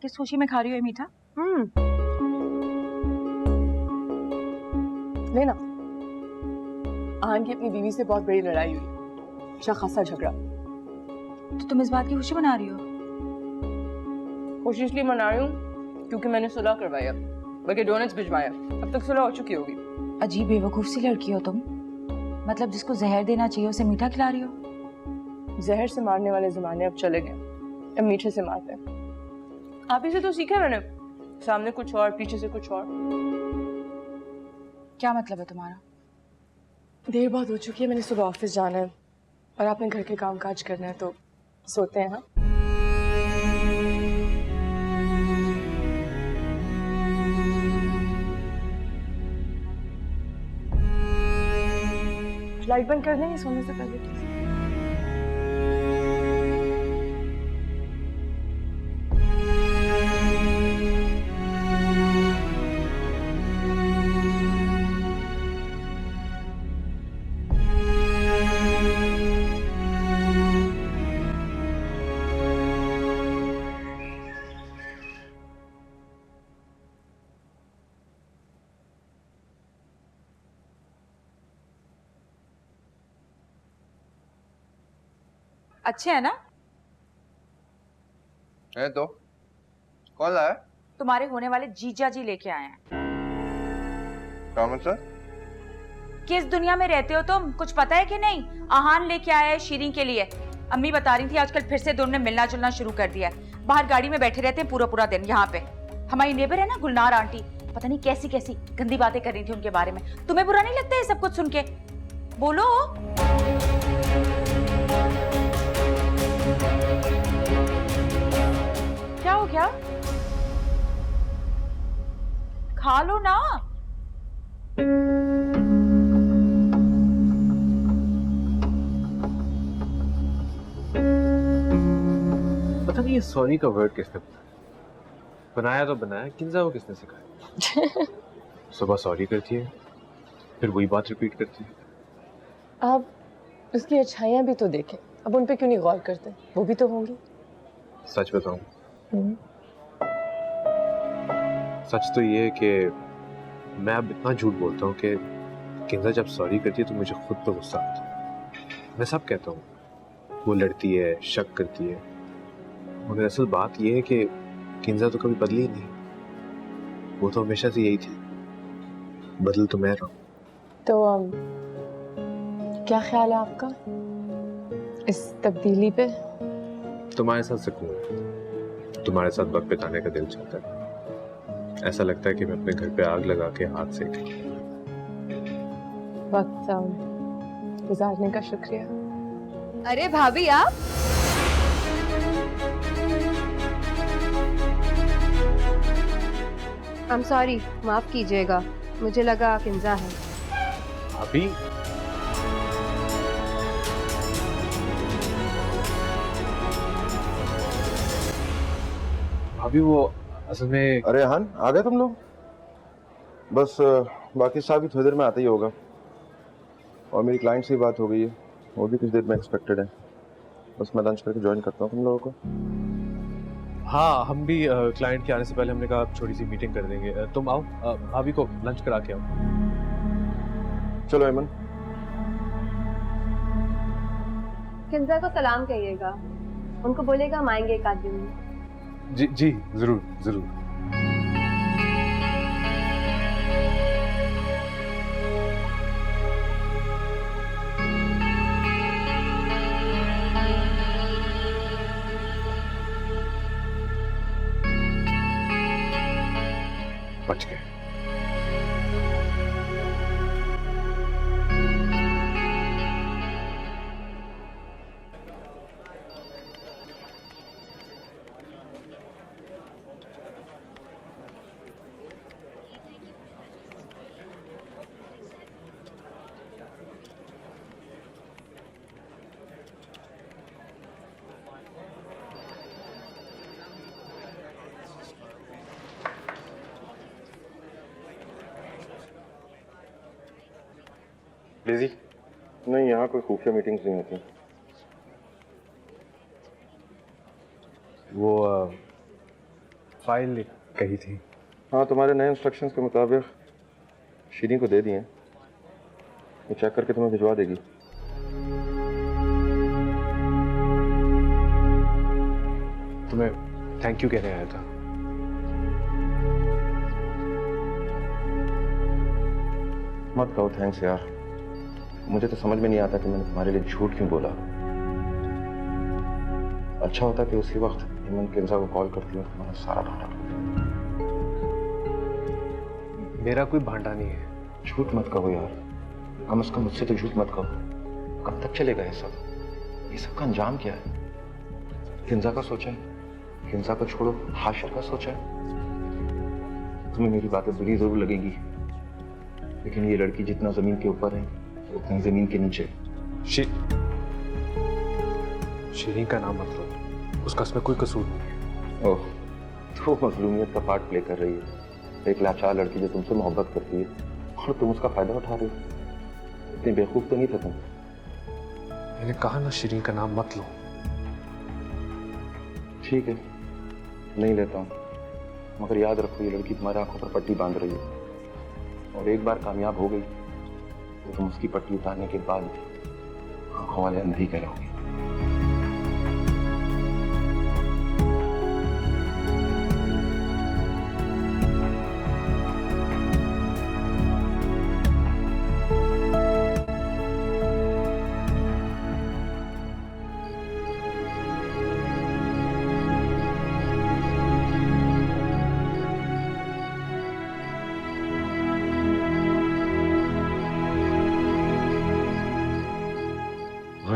किस खुशी में खा रही हो ये मीठा? लेना, आन की अपनी बीवी से बहुत बड़ी लड़ाई हुई, अच्छा खासा झगड़ा। तो तुम इस बात की खुशी मना रही हो? खुशी इसलिए मना रही हूँ क्योंकि मैंने सुलह करवाया, बल्कि डोनट्स भिजवाया। अब तक सुलह हो चुकी होगी। अजीब बेवकूफ सी लड़की हो तुम। मतलब जिसको जहर देना चाहिए उसे मीठा खिला रही हो? जहर से मारने वाले जमाने अब चले गए, अब मीठे से मारते हैं। आप ही से तो सीखा मैंने, सामने कुछ और पीछे से कुछ और। क्या मतलब है तुम्हारा? देर बहुत हो चुकी है, मैंने सुबह ऑफिस जाना है और आपने घर के काम काज करना है, तो सोते हैं। हाँ लाइट बंद कर देंगे सोने से पहले। अच्छे है ना? है तो कौन लाया? तुम्हारे होने वाले जीजा जी लेके आए हैं। कामन सर, किस दुनिया में रहते हो तुम, कुछ पता है कि नहीं? आहान लेके आया है शीरीन के लिए। अम्मी बता रही थी आजकल फिर से दोनों ने मिलना जुलना शुरू कर दिया है। बाहर गाड़ी में बैठे रहते हैं पूरा पूरा दिन। यहाँ पे हमारी नेबर है ना गुलनार आंटी, पता नहीं कैसी कैसी गंदी बातें कर रही थी उनके बारे में। तुम्हें बुरा नहीं लगता ये सब कुछ सुन के? बोलो। क्या हो गया? खा लो ना। पता नहीं ये सॉरी का वर्ड किसने बनाया तो बनाया, किंजा को किसने सिखाया? सुबह सॉरी करती है, फिर वही बात रिपीट करती है। आप उसकी अच्छाइयाँ भी तो देखें, अब उन पे क्यों नहीं गौर करते? वो भी तो होंगी। सच बताऊं, सच तो ये है कि मैं अब इतना झूठ बोलता हूँ कि किंजा जब सॉरी करती है तो मुझे खुद पर गुस्सा आता है। मैं सब कहता हूँ वो लड़ती है, शक करती है, मगर असल बात ये है कि किंजा तो कभी बदली ही नहीं। वो तो हमेशा से यही थी, बदल तो मैं रहा हूँ। तो क्या ख्याल है आपका इस तब्दीली पे? तुम्हारे साथ सुकून है, तुम्हारे साथ वक्त बिताने का दिल चाहता है। ऐसा लगता है कि मैं अपने घर पे आग लगा के हाथ सेक लूं। वक्त गुजारने का शुक्रिया। अरे भाभी आप I'm sorry, माफ कीजिएगा, मुझे लगा किंजा है। अभी अभी वो असल में। अरे हान, आ गए तुम लोग? बस बाकी साहब भी थोड़ी देर में आते ही होगा, और मेरी क्लाइंट से बात हो गई है, वो भी कुछ देर में एक्सपेक्टेड है। बस मैं लंच करके ज्वाइन करता हूँ तुम लोगों को। हाँ, हम भी क्लाइंट के आने से पहले हमने कहा छोटी सी मीटिंग कर देंगे। तुम आओ, भाभी को लंच करा के आओ। चलो अमन। किंजा को सलाम कहिएगा, उनको बोलेगा हम आएंगे एक आध दिन में। जी जी, जरूर जरूर। बच गए। बिजी? नहीं, यहाँ कोई खुफिया मीटिंग्स नहीं होती। वो फाइल कही थी। हाँ, तुम्हारे नए इंस्ट्रक्शंस के मुताबिक शीरीन को दे दिए, वो चेक करके तुम्हें भिजवा देगी। तुम्हें थैंक यू कहने आया था। मत कहो थैंक्स यार, मुझे तो समझ में नहीं आता कि मैंने तुम्हारे लिए झूठ क्यों बोला। अच्छा होता कि उसी वक्त इमन किंजा को कॉल करती हूँ, तुम्हारा सारा भांडा टूट जाता। मेरा कोई भांडा नहीं है। झूठ मत कहो यार, कम से कम मुझसे तो झूठ मत कहो। कब तक चलेगा ये सब? ये सब का अंजाम क्या है? किंजा का सोचा है, किंजा को छोड़ो हाशर का सोचा है। तुम्हें मेरी बातें बुरी जरूर लगेगी, लेकिन ये लड़की जितना जमीन के ऊपर है उतनी जमीन के नीचे। शीरीन का नाम मत लो, उसका इसमें कोई कसूर नहीं है। ओह, तो मजलूमियत का पार्ट प्ले कर रही है, एक लाचार लड़की जो तुमसे मोहब्बत करती है और तुम उसका फायदा उठा रहे हो। इतनी बेवकूफ तो नहीं थे तुम। मैंने कहा ना शीरीन का नाम मत लो। ठीक है, नहीं लेता हूँ, मगर याद रखो ये लड़की तुम्हारे आंखों पर पट्टी बांध रही है, और एक बार कामयाब हो गई तो तुम उसकी पट्टी उतारने के बाद आंखों वाले अंधे ही करोगे।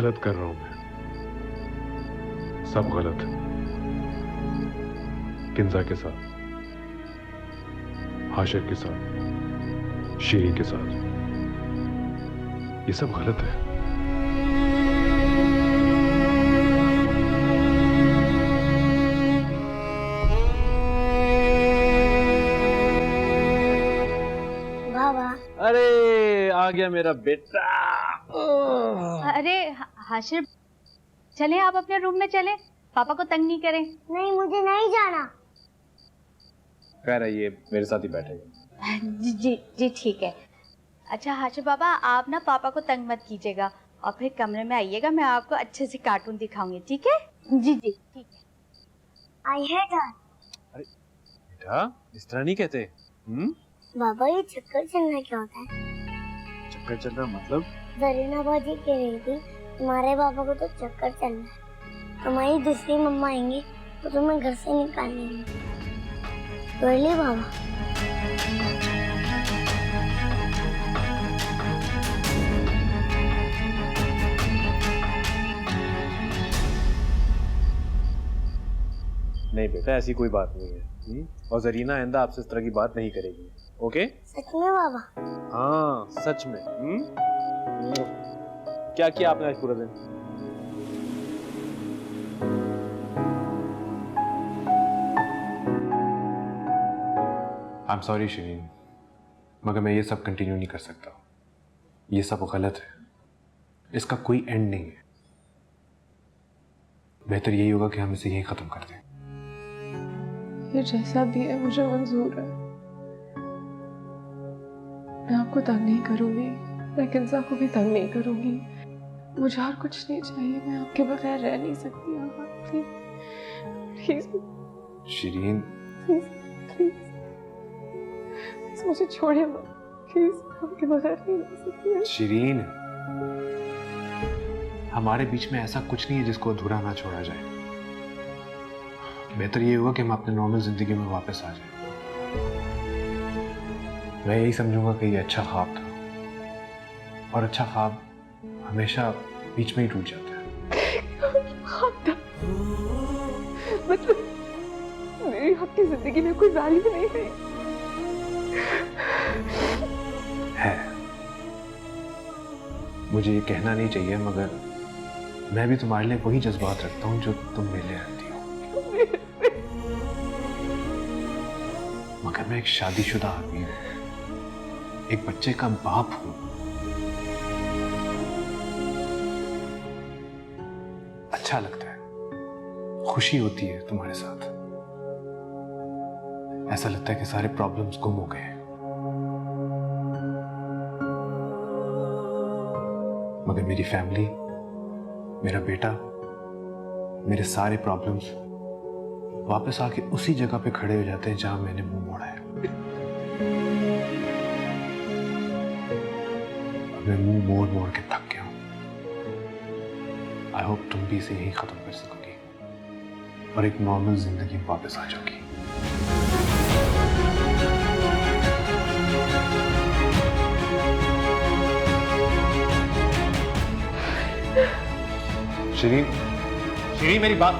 गलत कर रहा हूं मैं, सब गलत। किंजा के साथ, हाशिर के साथ, शीरीन के साथ, ये सब गलत है। अरे आ गया मेरा बेटा। अरे हाशिर, चले आप अपने रूम में चले, पापा को तंग नहीं करें। नहीं, मुझे नहीं जाना। खैर है, ये मेरे साथ ही बैठेगा। जी जी जी ठीक है। अच्छा हाशिर बाबा, आप ना पापा को तंग मत कीजिएगा और फिर कमरे में आइएगा, मैं आपको अच्छे से कार्टून दिखाऊंगी, ठीक है? जी जी ठीक है। आई है डर। अरे बेटा, इस तरह नहीं कहते। बाबा, ये चक्कर चलना क्या होता है? चक्कर चलना मतलब? जरीना बाजी कह रही थी तुम्हारे पापा को तो चक्कर चलना है, तुम्हारी दूसरी मम्मा आएंगी तो तुम्हें घर से निकाल लेंगे। बोलिए बाबा। नहीं बेटा, ऐसी कोई बात नहीं है। और जरीना आइंदा आपसे इस तरह की बात नहीं करेगी। ओके? सच में बाबा? हाँ सच में। क्या किया आपने आज पूरा दिन? आई एम सॉरी शीरीन, मगर मैं ये सब कंटिन्यू नहीं कर सकता। ये सब गलत है, इसका कोई एंड नहीं है। बेहतर यही होगा कि हम इसे यही खत्म कर दें। ये जैसा भी है मुझे मंजूर है। मैं आपको तंग नहीं करूंगी, मैं किंजा को भी तंग नहीं करूंगी। मुझे और कुछ नहीं चाहिए, मैं आपके बगैर रह नहीं सकती। आप please please Shireen, please please मुझे छोड़िए मत, प्लीज, आपके बगैर नहीं रह सकती। शीरीन, हमारे बीच में ऐसा कुछ नहीं है जिसको अधूरा ना छोड़ा जाए। बेहतर ये होगा कि हम अपने नॉर्मल जिंदगी में वापस आ जाएं। मैं यही समझूंगा कि ये अच्छा ख्वाब था, और अच्छा ख्वाब हमेशा बीच में ही टूट जाता है। ख्वाब था मतलब मेरी आपकी जिंदगी में कोई वैल्यू नहीं है। मुझे ये कहना नहीं चाहिए, मगर मैं भी तुम्हारे लिए वही जज्बात रखता हूँ जो तुम मेरे लिए रखती हो। मगर मैं एक शादीशुदा आदमी हूँ, एक बच्चे का बाप हूँ। अच्छा लगता है, खुशी होती है तुम्हारे साथ। ऐसा लगता है कि सारे प्रॉब्लम्स गुम हो गए। मगर मेरी फैमिली, मेरा बेटा, मेरे सारे प्रॉब्लम्स वापस आके उसी जगह पे खड़े हो जाते हैं जहां मैंने मुंह मोड़ा है। मैं मुंह मोड़ मोड़ के थक गया हूं। आई होप तुम भी इसे यही खत्म कर सकोगी और एक नॉर्मल जिंदगी में वापस आ जाओगी। शीरीन, शीरीन मेरी बात